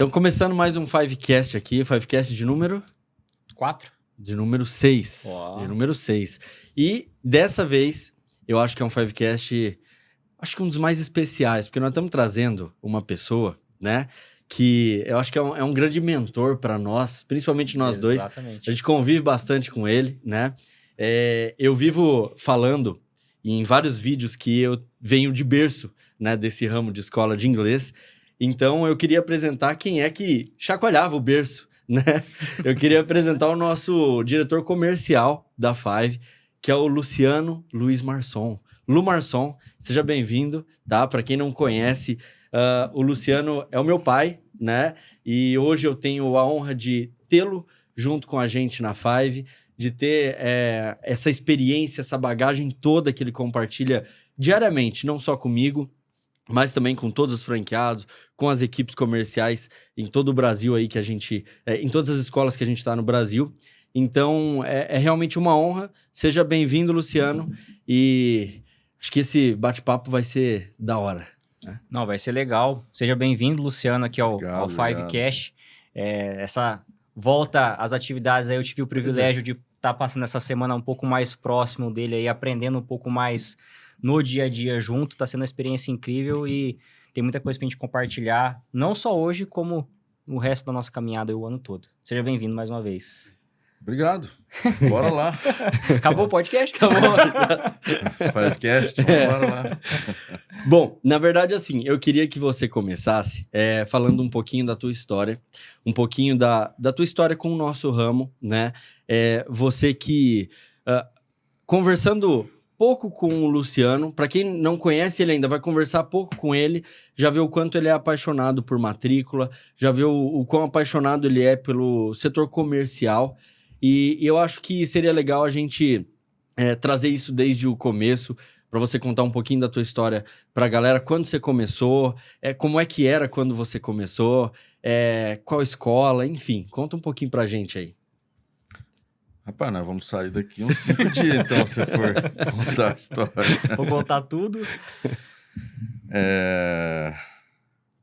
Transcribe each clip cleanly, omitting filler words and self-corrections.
Então, começando mais um Fivecast aqui, Fivecast de número 4? De número 6. Uau. De número 6. E dessa vez, eu acho que é um Fivecast, acho que um dos mais especiais, porque nós estamos trazendo uma pessoa, né, que eu acho que é um grande mentor para nós, principalmente nós dois. Exatamente. A gente convive bastante com ele, né? Eu vivo falando em vários vídeos que eu venho de berço, né, desse ramo de escola de inglês. Então, eu queria apresentar quem é que chacoalhava o berço, né? Eu queria apresentar o nosso diretor comercial da Five, que é o Luciano Luiz Marçom. Lu Marçom, seja bem-vindo, tá? Para quem não conhece, o Luciano é o meu pai, né? E hoje eu tenho a honra de tê-lo junto com a gente na Five, de ter essa experiência, essa bagagem toda que ele compartilha diariamente, não só comigo, mas também com todos os franqueados, com as equipes comerciais em todo o Brasil aí que a gente... em todas as escolas que a gente está no Brasil. Então, é realmente uma honra. Seja bem-vindo, Luciano. E acho que esse bate-papo vai ser da hora. Né? Não, vai ser legal. Seja bem-vindo, Luciano, aqui ao Fivecast. Essa volta às atividades aí, eu tive o privilégio de estar passando essa semana um pouco mais próximo dele aí, aprendendo um pouco mais no dia a dia junto. Tá sendo uma experiência incrível e tem muita coisa pra gente compartilhar, não só hoje, como o resto da nossa caminhada o ano todo. Seja bem-vindo mais uma vez. Obrigado. Bora lá. Acabou o podcast? Acabou. Podcast, bora lá. Bom, na verdade, assim, eu queria que você começasse falando um pouquinho da tua história, um pouquinho da tua história com o nosso ramo, né? Você que, conversando pouco com o Luciano, para quem não conhece ele ainda, vai conversar pouco com ele, já vê o quanto ele é apaixonado por matrícula, já vê o quão apaixonado ele é pelo setor comercial, e eu acho que seria legal a gente trazer isso desde o começo, para você contar um pouquinho da tua história para a galera, quando você começou, como é que era quando você começou, qual escola, enfim, conta um pouquinho pra gente aí. Rapaz, nós vamos sair daqui uns 5 dias, então, se for contar a história. Vou contar tudo.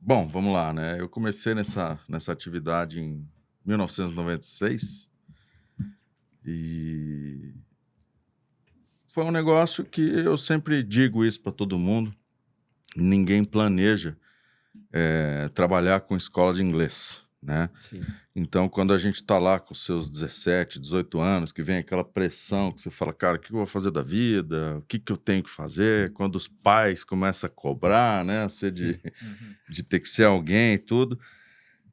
Bom, vamos lá, né? Eu comecei nessa atividade em 1996 e foi um negócio que eu sempre digo isso para todo mundo, ninguém planeja trabalhar com escola de inglês, né? Sim. Então, quando a gente tá lá com seus 17, 18 anos, que vem aquela pressão que você fala, cara, o que eu vou fazer da vida? O que eu tenho que fazer? Quando os pais começam a cobrar, né? Você de ter que ser alguém e tudo.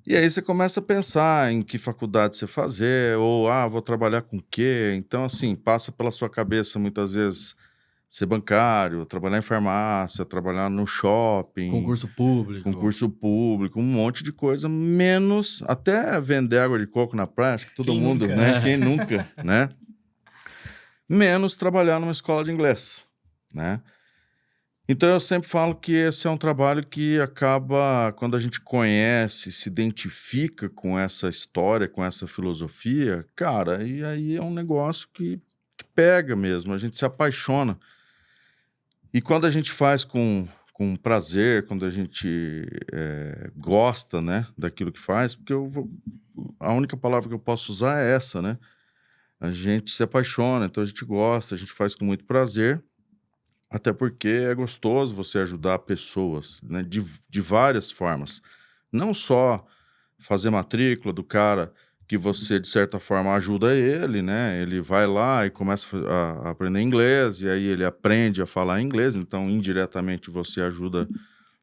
E aí você começa a pensar em que faculdade você fazer, ou, vou trabalhar com o quê? Então, assim, passa pela sua cabeça, muitas vezes, ser bancário, trabalhar em farmácia, trabalhar no shopping. Concurso público. Um monte de coisa, menos até vender água de coco na praia, acho que todo mundo, nunca? né? Quem nunca, né? Menos trabalhar numa escola de inglês, né? Então eu sempre falo que esse é um trabalho que acaba, quando a gente conhece, se identifica com essa história, com essa filosofia, cara, e aí é um negócio que pega mesmo, a gente se apaixona. E quando a gente faz com prazer, quando a gente gosta, né, daquilo que faz, porque a única palavra que eu posso usar é essa, né? A gente se apaixona, então a gente gosta, a gente faz com muito prazer, até porque é gostoso você ajudar pessoas, né, de várias formas. Não só fazer matrícula do cara que você, de certa forma, ajuda ele, né? Ele vai lá e começa a aprender inglês, e aí ele aprende a falar inglês, então, indiretamente, você ajuda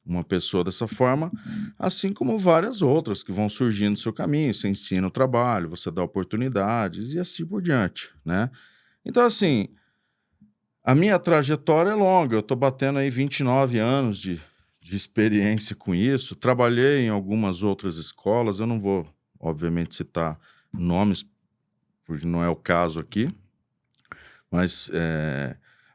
uma pessoa dessa forma, assim como várias outras que vão surgindo no seu caminho. Você ensina o trabalho, você dá oportunidades e assim por diante, né? Então, assim, a minha trajetória é longa, eu tô batendo aí 29 anos de experiência com isso, trabalhei em algumas outras escolas, eu não vou, obviamente, citar nomes, porque não é o caso aqui, mas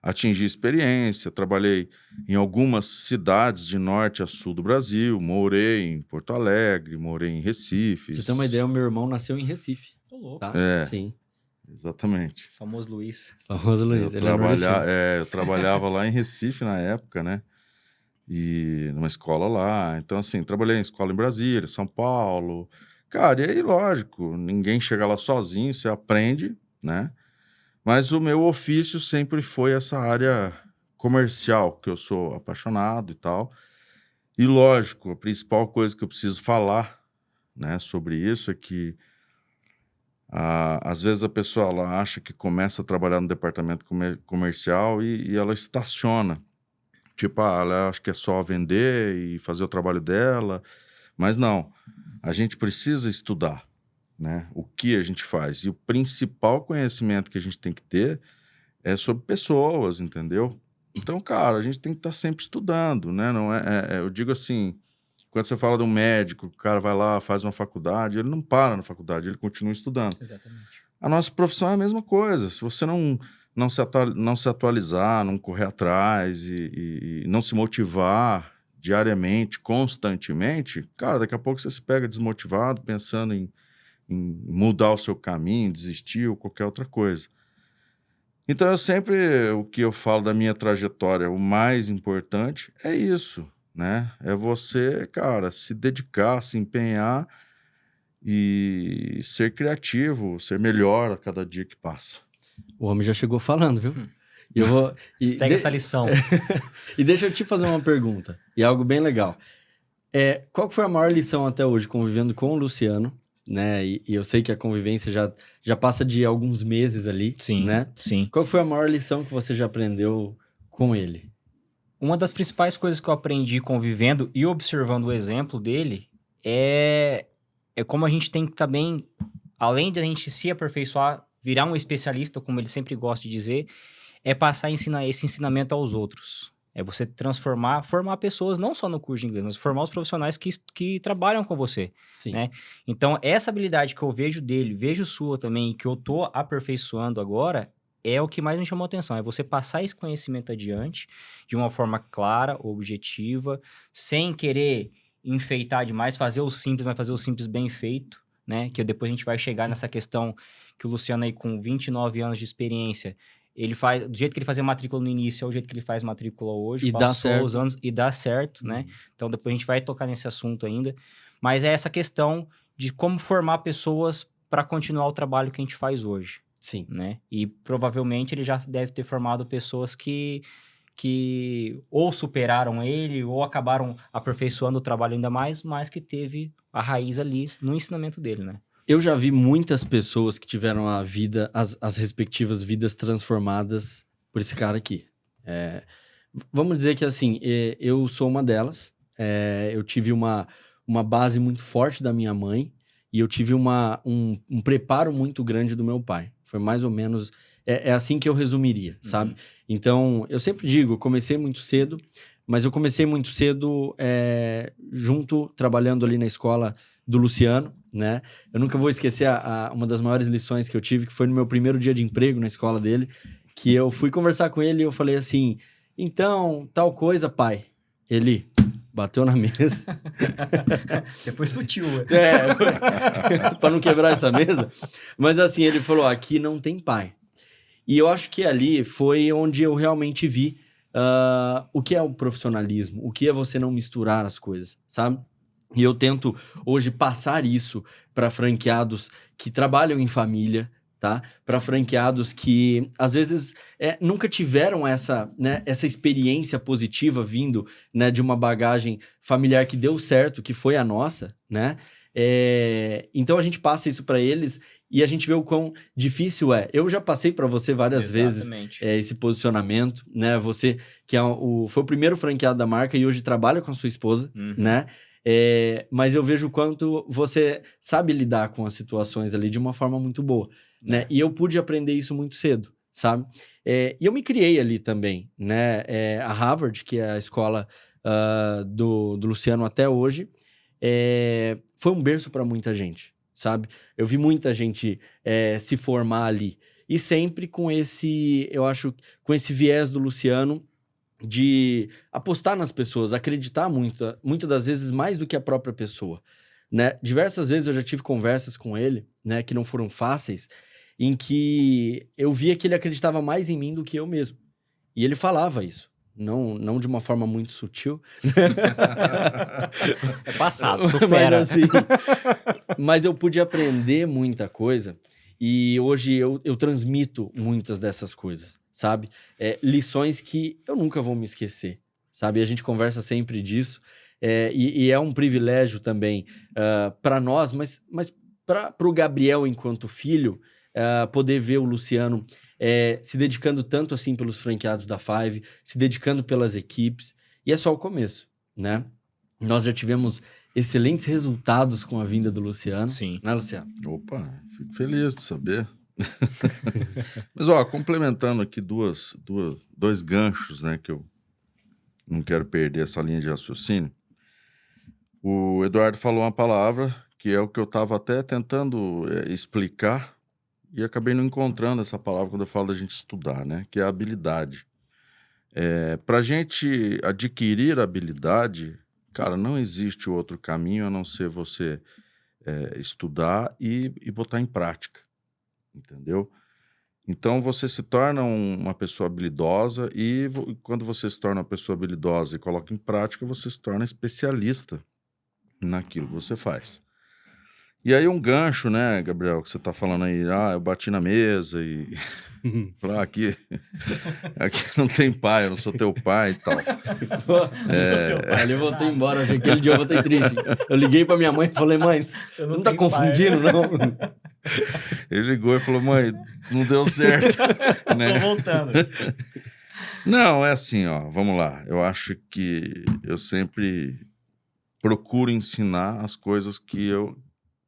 atingi experiência, trabalhei em algumas cidades de norte a sul do Brasil, morei em Porto Alegre, morei em Recife. Pra você ter uma ideia, o meu irmão nasceu em Recife. Tô louco. Tá? Sim. Exatamente. Famoso Luiz. Famoso Luiz. Eu trabalhava lá em Recife na época, né? e numa escola lá. Então, assim, trabalhei em escola em Brasília, São Paulo. Cara, e aí, lógico, ninguém chega lá sozinho, você aprende, né? Mas o meu ofício sempre foi essa área comercial, que eu sou apaixonado e tal. E, lógico, a principal coisa que eu preciso falar, né, sobre isso é que às vezes a pessoa ela acha que começa a trabalhar no departamento comercial e ela estaciona. Tipo, ela acha que é só vender e fazer o trabalho dela, mas não. A gente precisa estudar, né? O que a gente faz. E o principal conhecimento que a gente tem que ter é sobre pessoas, entendeu? Então, cara, a gente tem que estar sempre estudando, né? Não eu digo assim, quando você fala de um médico, o cara vai lá, faz uma faculdade, ele não para na faculdade, ele continua estudando. Exatamente. A nossa profissão é a mesma coisa. Se você não se atualizar, não correr atrás e não se motivar diariamente, constantemente, cara, daqui a pouco você se pega desmotivado, pensando em mudar o seu caminho, desistir ou qualquer outra coisa. Então, o que eu falo da minha trajetória, o mais importante é isso, né? É você, cara, se dedicar, se empenhar e ser criativo, ser melhor a cada dia que passa. O homem já chegou falando, viu? E eu vou... Você pega essa lição. E deixa eu te fazer uma pergunta, e algo bem legal. Qual que foi a maior lição até hoje convivendo com o Luciano, né? E eu sei que a convivência já passa de alguns meses ali, Sim, né? sim. Qual foi a maior lição que você já aprendeu com ele? Uma das principais coisas que eu aprendi convivendo e observando o exemplo dele é como a gente tem que também, além de a gente se aperfeiçoar, virar um especialista, como ele sempre gosta de dizer, é passar esse ensinamento aos outros. É você formar pessoas, não só no curso de inglês, mas formar os profissionais que trabalham com você. Sim. Né? Então, essa habilidade que eu vejo dele, vejo sua também, e que eu tô aperfeiçoando agora, é o que mais me chamou a atenção. É você passar esse conhecimento adiante de uma forma clara, objetiva, sem querer enfeitar demais, fazer o simples, mas fazer o simples bem feito, né? Que depois a gente vai chegar nessa questão que o Luciano aí com 29 anos de experiência, ele faz, do jeito que ele fazia matrícula no início, é o jeito que ele faz matrícula hoje. E dá certo. Os anos e dá certo, né? Então, depois a gente vai tocar nesse assunto ainda. Mas é essa questão de como formar pessoas para continuar o trabalho que a gente faz hoje. Sim. Né? E provavelmente ele já deve ter formado pessoas que ou superaram ele ou acabaram aperfeiçoando o trabalho ainda mais, mas que teve a raiz ali no ensinamento dele, né? Eu já vi muitas pessoas que tiveram a vida, as respectivas vidas transformadas por esse cara aqui. Vamos dizer que assim, eu sou uma delas. Eu tive uma base muito forte da minha mãe e eu tive um preparo muito grande do meu pai. Foi mais ou menos... É assim que eu resumiria, sabe? Então, eu sempre digo, eu comecei muito cedo, mas eu comecei muito cedo trabalhando ali na escola do Luciano, né? Eu nunca vou esquecer uma das maiores lições que eu tive, que foi no meu primeiro dia de emprego na escola dele, que eu fui conversar com ele e eu falei assim, então, tal coisa, pai. Ele bateu na mesa. Você foi sutil, pra não quebrar essa mesa. Mas assim, ele falou, aqui não tem pai. E eu acho que ali foi onde eu realmente vi o que é o profissionalismo, o que é você não misturar as coisas, sabe? E eu tento hoje passar isso para franqueados que trabalham em família, tá? Para franqueados que, às vezes, nunca tiveram essa experiência positiva vindo, né, de uma bagagem familiar que deu certo, que foi a nossa, né? Então a gente passa isso para eles e a gente vê o quão difícil é. Eu já passei para você várias vezes esse posicionamento, né? Você que foi o primeiro franqueado da marca e hoje trabalha com a sua esposa, né? Mas eu vejo o quanto você sabe lidar com as situações ali de uma forma muito boa, né? E eu pude aprender isso muito cedo, sabe? E eu me criei ali também, né? A Harvard, que é a escola do Luciano até hoje, foi um berço para muita gente, sabe? Eu vi muita gente se formar ali. E sempre com esse viés do Luciano de apostar nas pessoas, acreditar muitas das vezes mais do que a própria pessoa, né? Diversas vezes eu já tive conversas com ele, né, que não foram fáceis, em que eu via que ele acreditava mais em mim do que eu mesmo. E ele falava isso, não de uma forma muito sutil. É passado, supera. Mas eu pude aprender muita coisa e hoje eu transmito muitas dessas coisas, sabe? Lições que eu nunca vou me esquecer, sabe? A gente conversa sempre disso e é um privilégio também para nós, mas para o Gabriel enquanto filho, poder ver o Luciano se dedicando tanto assim pelos franqueados da Five, se dedicando pelas equipes, e é só o começo, né? Nós já tivemos excelentes resultados com a vinda do Luciano. Sim. Né, Luciano? Opa, fico feliz de saber. Mas, ó, complementando aqui dois ganchos, né, que eu não quero perder essa linha de raciocínio. O Eduardo falou uma palavra que é o que eu estava até tentando explicar e acabei não encontrando essa palavra quando eu falo da gente estudar, né, que é a habilidade. Para a gente adquirir habilidade, cara, não existe outro caminho a não ser você estudar e botar em prática, entendeu? Então, você se torna uma pessoa habilidosa e quando você se torna uma pessoa habilidosa e coloca em prática, você se torna especialista naquilo que você faz. E aí um gancho, né, Gabriel, que você tá falando aí, eu bati na mesa e... aqui não tem pai, eu não sou teu pai e tal. Ele voltou embora, aquele dia eu voltei triste. Eu liguei pra minha mãe e falei, mãe, eu não tá confundindo, pai, não? Ele ligou e falou, mãe, não deu certo. Né? Tô voltando. Não, é assim, ó, vamos lá. Eu acho que eu sempre procuro ensinar as coisas que eu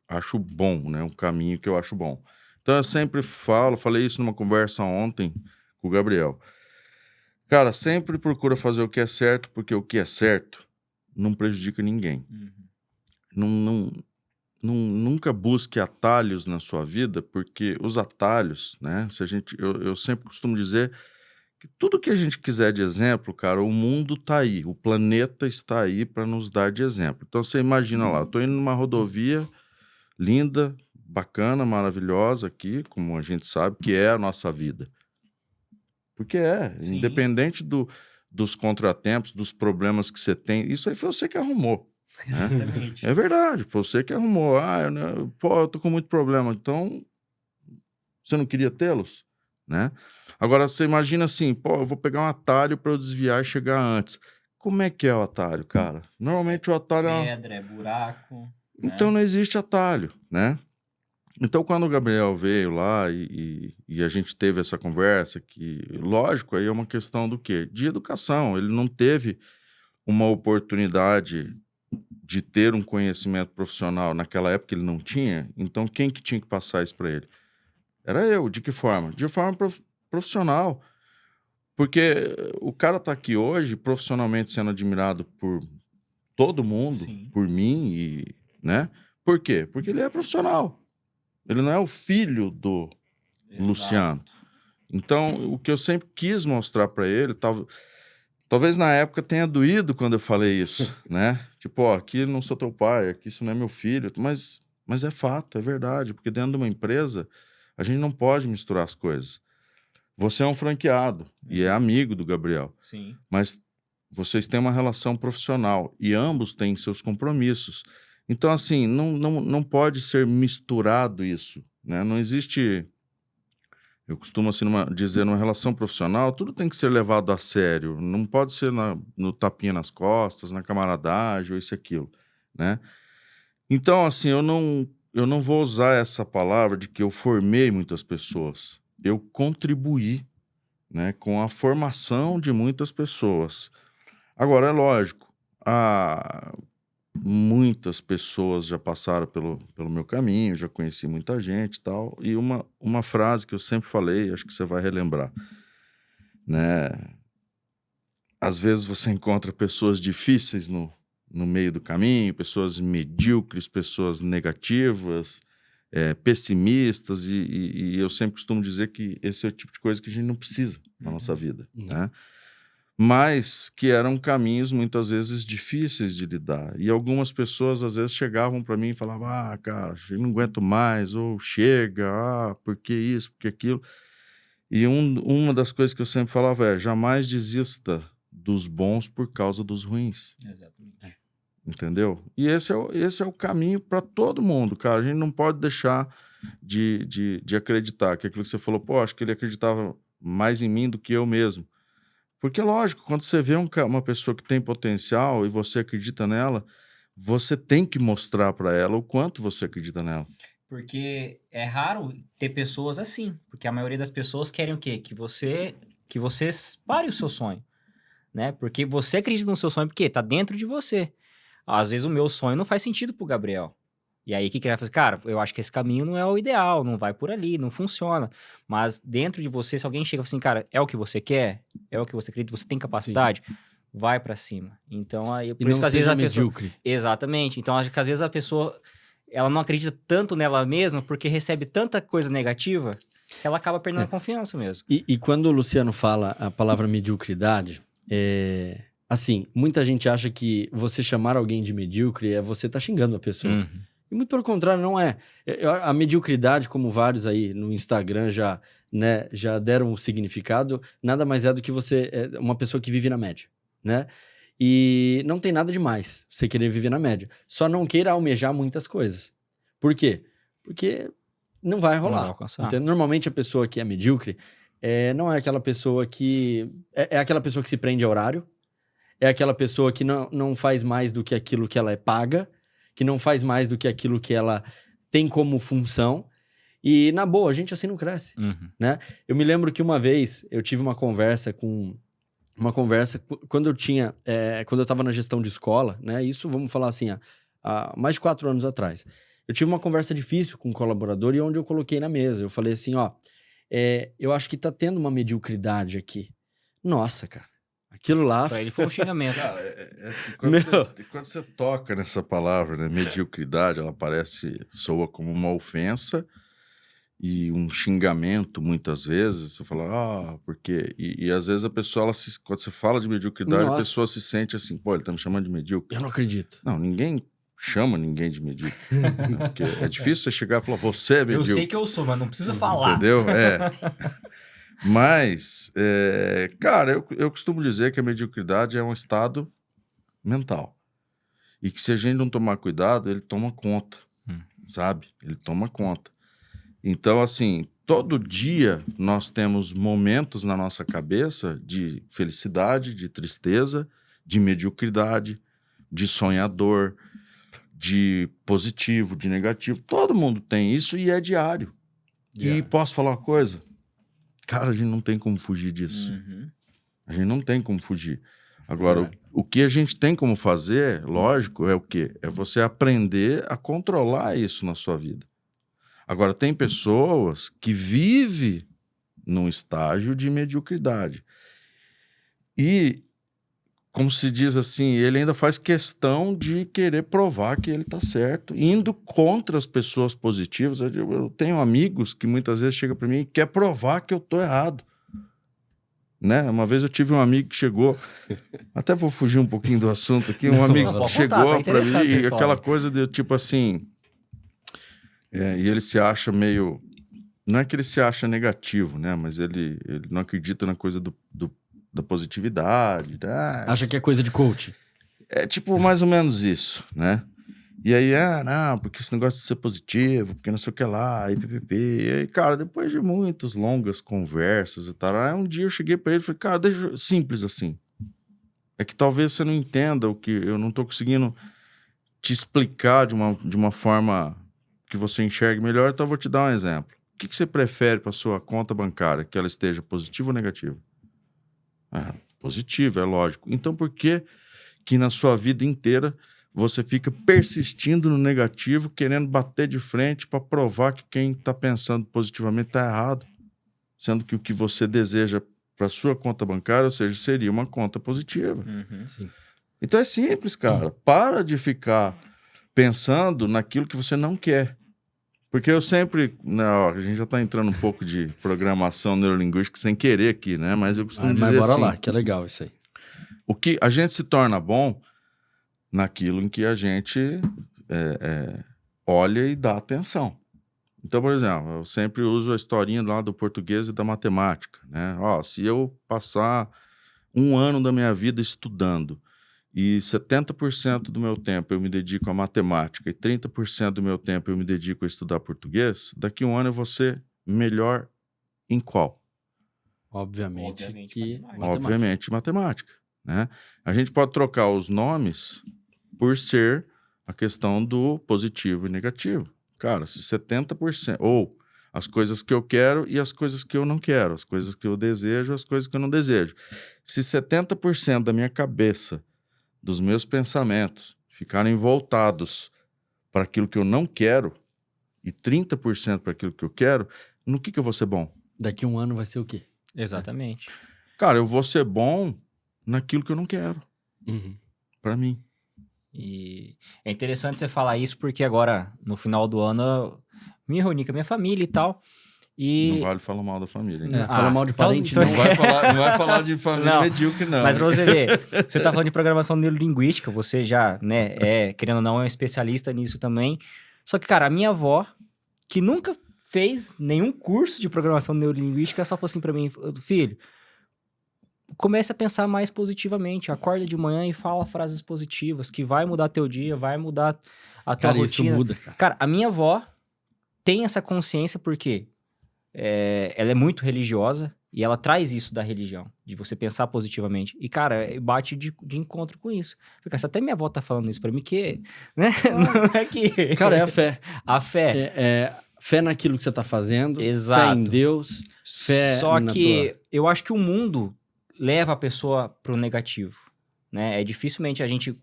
acho bom, né? Um caminho que eu acho bom. Então eu sempre falei isso numa conversa ontem com o Gabriel. Cara, sempre procura fazer o que é certo, porque o que é certo não prejudica ninguém. Nunca busque atalhos na sua vida, porque os atalhos, né? Eu sempre costumo dizer que tudo que a gente quiser de exemplo, cara, o mundo tá aí, o planeta está aí para nos dar de exemplo. Então você imagina lá, eu tô indo numa rodovia linda, bacana, maravilhosa aqui, como a gente sabe, que é a nossa vida. Porque Sim. Independente dos contratempos, dos problemas que você tem, isso aí foi você que arrumou. Exatamente. Né? É verdade, foi você que arrumou. Eu tô com muito problema, então você não queria tê-los, né? Agora você imagina assim, eu vou pegar um atalho para eu desviar e chegar antes. Como é que é o atalho, cara? Normalmente o atalho pedra, buraco. Então não existe atalho, né? Então quando o Gabriel veio lá e a gente teve essa conversa, que lógico, aí é uma questão do quê? De educação. Ele não teve uma oportunidade de ter um conhecimento profissional. Naquela época ele não tinha. Então quem que tinha que passar isso para ele? Era eu. De que forma? De forma profissional. Porque o cara tá aqui hoje profissionalmente sendo admirado por todo mundo, Sim. por mim, né? Por quê? Porque ele é profissional. Ele não é o filho do Luciano. Então, o que eu sempre quis mostrar para ele, talvez na época tenha doído quando eu falei isso, né? Tipo, aqui não sou teu pai, aqui isso não é meu filho, mas é fato, é verdade, porque dentro de uma empresa a gente não pode misturar as coisas. Você é um franqueado e é amigo do Gabriel. Sim. Mas vocês têm uma relação profissional e ambos têm seus compromissos. Então, assim, não pode ser misturado isso, né? Não existe... Eu costumo assim, dizer, numa relação profissional, tudo tem que ser levado a sério. Não pode ser no tapinha nas costas, na camaradagem, ou isso e aquilo, né? Então, assim, eu não vou usar essa palavra de que eu formei muitas pessoas. Eu contribuí, né, com a formação de muitas pessoas. Agora, é lógico, muitas pessoas já passaram pelo meu caminho, já conheci muita gente e tal, e uma frase que eu sempre falei, acho que você vai relembrar, né? Às vezes você encontra pessoas difíceis no meio do caminho, pessoas medíocres, pessoas negativas, pessimistas, e eu sempre costumo dizer que esse é o tipo de coisa que a gente não precisa na nossa vida, né? Mas que eram caminhos muitas vezes difíceis de lidar. E algumas pessoas às vezes chegavam para mim e falavam, cara, eu não aguento mais, ou chega, por que isso, por que aquilo. E uma das coisas que eu sempre falava jamais desista dos bons por causa dos ruins. Exatamente. Entendeu? E esse é o caminho para todo mundo, cara. A gente não pode deixar de acreditar que aquilo que você falou, pô, acho que ele acreditava mais em mim do que eu mesmo. Porque, lógico, quando você vê uma pessoa que tem potencial e você acredita nela, você tem que mostrar para ela o quanto você acredita nela. Porque é raro ter pessoas assim. Porque a maioria das pessoas querem o quê? Que você pare o seu sonho. Né? Porque você acredita no seu sonho porque tá dentro de você. Às vezes o meu sonho não faz sentido pro Gabriel. E aí, o que ele vai fazer? Cara, eu acho que esse caminho não é o ideal, não vai por ali, não funciona. Mas dentro de você, se alguém chega e fala assim, cara, é o que você quer? É o que você acredita? Você tem capacidade? Sim. Vai pra cima. Então, aí, por isso que às vezes a medíocre. pessoa... Exatamente. Então, acho que às vezes a pessoa, ela não acredita tanto nela mesma porque recebe tanta coisa negativa que ela acaba perdendo a confiança mesmo. E quando o Luciano fala a palavra mediocridade, assim, muita gente acha que você chamar alguém de medíocre é você tá xingando a pessoa. Uhum. E muito pelo contrário, não é. A mediocridade, como vários aí no Instagram já deram um significado, nada mais é do que uma pessoa que vive na média, né? E não tem nada demais você querer viver na média. Só não queira almejar muitas coisas. Por quê? Porque não vai rolar. Não vai alcançar. Então, normalmente a pessoa que é medíocre não é aquela pessoa que... É aquela pessoa que se prende a horário, é aquela pessoa que não faz mais do que aquilo que ela é paga, que não faz mais do que aquilo que ela tem como função. E, na boa, a gente assim não cresce, né? Eu me lembro que uma vez eu tive uma conversa quando eu estava na gestão de escola, né? Isso, vamos falar assim, há mais de 4 anos atrás. Eu tive uma conversa difícil com um colaborador e onde eu coloquei na mesa. Eu falei assim, eu acho que tá tendo uma mediocridade aqui. Nossa, cara. Aquilo lá... Pra ele foi um xingamento. Cara, assim, quando você toca nessa palavra, né, mediocridade, ela soa como uma ofensa e um xingamento, muitas vezes. Você fala, porque... E às vezes a pessoa, quando você fala de mediocridade, a pessoa se sente assim, pô, ele tá me chamando de medíocre. Eu não acredito. Não, ninguém chama ninguém de medíocre. Porque é difícil você chegar e falar, você é medíocre. Eu sei que eu sou, mas não precisa falar. Entendeu? Mas, cara, eu costumo dizer que a mediocridade é um estado mental. E que se a gente não tomar cuidado, ele toma conta, sabe? Ele toma conta. Então, assim, todo dia nós temos momentos na nossa cabeça de felicidade, de tristeza, de mediocridade, de sonhador, de positivo, de negativo. Todo mundo tem isso e é diário. E posso falar uma coisa? Cara, a gente não tem como fugir disso. A gente não tem como fugir. Agora, o que a gente tem como fazer, lógico, é o quê? É você aprender a controlar isso na sua vida. Agora, tem pessoas que vivem num estágio de mediocridade. E, como se diz assim, ele ainda faz questão de querer provar que ele está certo, indo contra as pessoas positivas. Eu tenho amigos que muitas vezes chegam para mim e quer provar que eu estou errado. Né? Uma vez eu tive um amigo que chegou, até vou fugir um pouquinho do assunto aqui, um amigo que chegou para mim e aquela coisa de tipo assim, e ele se acha meio, não é que ele se acha negativo, né? Mas ele não acredita na coisa da positividade. Acha que é coisa de coach. É tipo mais ou menos isso, né? E aí, não, porque esse negócio de ser positivo, porque não sei o que lá, e ppp. E aí, cara, depois de muitas longas conversas e tal, aí um dia eu cheguei pra ele e falei, cara, simples assim. É que talvez você não entenda o que eu não tô conseguindo te explicar de uma forma que você enxergue melhor, então eu vou te dar um exemplo. O que você prefere pra sua conta bancária? Que ela esteja positiva ou negativa? Positiva, é lógico. Então por que na sua vida inteira você fica persistindo no negativo, querendo bater de frente para provar que quem está pensando positivamente está errado? Sendo que o que você deseja para sua conta bancária, ou seja, seria uma conta positiva. Sim. Então é simples, cara. Para de ficar pensando naquilo que você não quer. Porque eu sempre... Não, a gente já está entrando um pouco de programação neurolinguística sem querer aqui, né? Mas eu costumo dizer assim... Mas bora lá, que é legal isso aí. O que a gente se torna bom naquilo em que a gente olha e dá atenção. Então, por exemplo, eu sempre uso a historinha lá do português e da matemática, né? Se eu passar um ano da minha vida estudando e 70% do meu tempo eu me dedico à matemática e 30% do meu tempo eu me dedico a estudar português, daqui a um ano eu vou ser melhor em qual? Obviamente que matemática. Obviamente matemática, né? A gente pode trocar os nomes por ser a questão do positivo e negativo. Cara, se 70%, ou as coisas que eu quero e as coisas que eu não quero, as coisas que eu desejo e as coisas que eu não desejo. Se 70% da minha cabeça, dos meus pensamentos, ficarem voltados para aquilo que eu não quero e 30% para aquilo que eu quero, no que eu vou ser bom? daqui a um ano vai ser o quê? Exatamente. Cara, eu vou ser bom naquilo que eu não quero, Uhum. para mim. E é interessante você falar isso porque agora, no final do ano, eu me reuni com a minha família e tal. E... Não vale falar mal da família. hein? Fala mal de parente, então- não. Não vai falar de família Não, medíocre, não. Mas pra você ver, você tá falando de programação neurolinguística, você já, né, querendo ou não, é um especialista nisso também. Só que, cara, a minha avó, que nunca fez nenhum curso de programação neurolinguística, só falou assim pra mim, filho, comece a pensar mais positivamente, acorda de manhã e fala frases positivas, que vai mudar teu dia, vai mudar a tua Cara, isso rotina. muda, cara. Cara, a minha avó tem essa consciência porque ela é muito religiosa e ela traz isso da religião, de você pensar positivamente. E, cara, bate de encontro com isso. Fica, se até minha avó tá falando isso pra mim, que... Né? Não é que... Cara, é a fé. A fé. Fé naquilo que você tá fazendo. Exato. Fé em Deus. Fé Só na que tua... eu acho que o mundo leva a pessoa pro negativo, né? Dificilmente a gente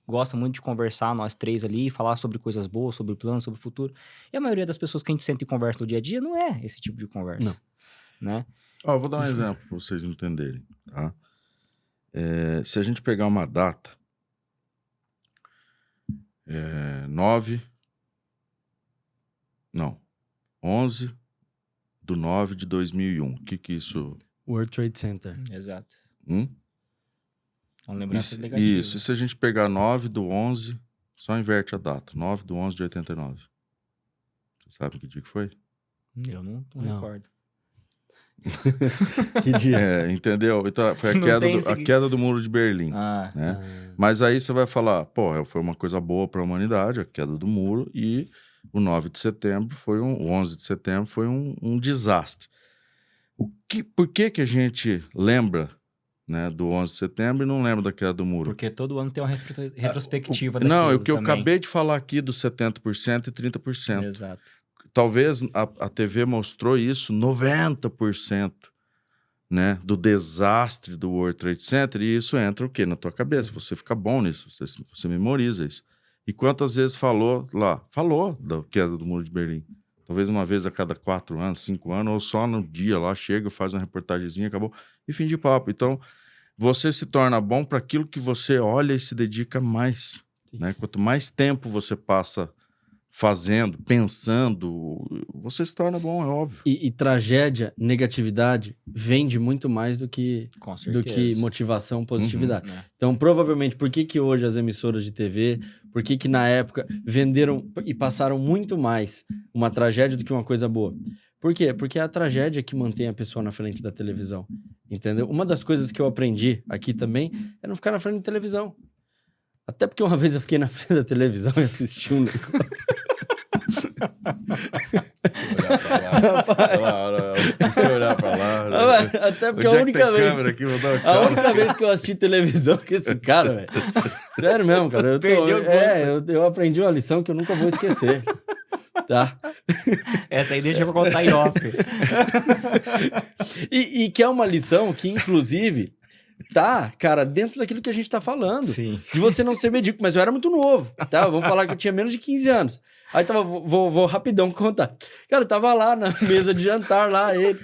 gosta muito de conversar, nós três ali, falar sobre coisas boas, sobre planos, sobre o futuro. E a maioria das pessoas que a gente senta e conversa no dia a dia não é esse tipo de conversa. Não. Né? Ó, eu vou dar um exemplo para vocês entenderem, tá? Se a gente pegar uma data, 11/9/2001. O que isso... World Trade Center. Exato. Hum? Uma lembrança negativa. Isso, e se a gente pegar 9/11, só inverte a data, 9/11/89. Você sabe que dia que foi? Eu não Não. recordo. Que dia? Entendeu? Então, foi Não tem a queda do Muro de Berlim. Ah, Né? Mas aí você vai falar, pô, foi uma coisa boa para a humanidade, a queda do muro, e o 9 de setembro foi o 11 de setembro foi um desastre. Por que a gente lembra, né, do 11 de setembro e não lembra da queda do muro? porque todo ano tem uma retrospectiva Não, é daquilo o que eu também. acabei de falar aqui dos 70% e 30%. Exato. Talvez a TV mostrou isso, 90%, né, do desastre do World Trade Center, e isso entra o quê? Na tua cabeça, você fica bom nisso, você memoriza isso. E quantas vezes falou da queda do Muro de Berlim? Talvez uma vez a cada 4 anos, 5 anos, ou só no dia lá, chega, faz uma reportagemzinha, acabou, e fim de papo. Então, você se torna bom para aquilo que você olha e se dedica mais, né? Quanto mais tempo você passa fazendo, pensando, você se torna bom, é óbvio. E tragédia, negatividade, vende muito mais do que Com certeza. motivação, positividade. Né? Então, provavelmente, por que hoje as emissoras de TV, por que na época venderam e passaram muito mais uma tragédia do que uma coisa boa? Por quê? Porque é a tragédia que mantém a pessoa na frente da televisão, entendeu? Uma das coisas que eu aprendi aqui também é não ficar na frente da televisão. Até porque uma vez eu fiquei na frente da televisão e assisti um negócio. Deixa eu olhar pra lá. Até porque Onde a é que única tem vez... câmera aqui? Vou dar uma A tchau. única vez que eu assisti televisão com esse cara, velho. Sério mesmo, cara. Perdeu o gosto. Eu aprendi uma lição que eu nunca vou esquecer. Tá? Essa aí deixa eu contar em off. E que é uma lição que, inclusive, tá, cara, dentro daquilo que a gente tá falando. Sim. De você não ser medíocre. Mas eu era muito novo, tá? Vamos falar que eu tinha menos de 15 anos. Aí vou rapidão contar. Cara, eu tava lá na mesa de jantar, lá, ele.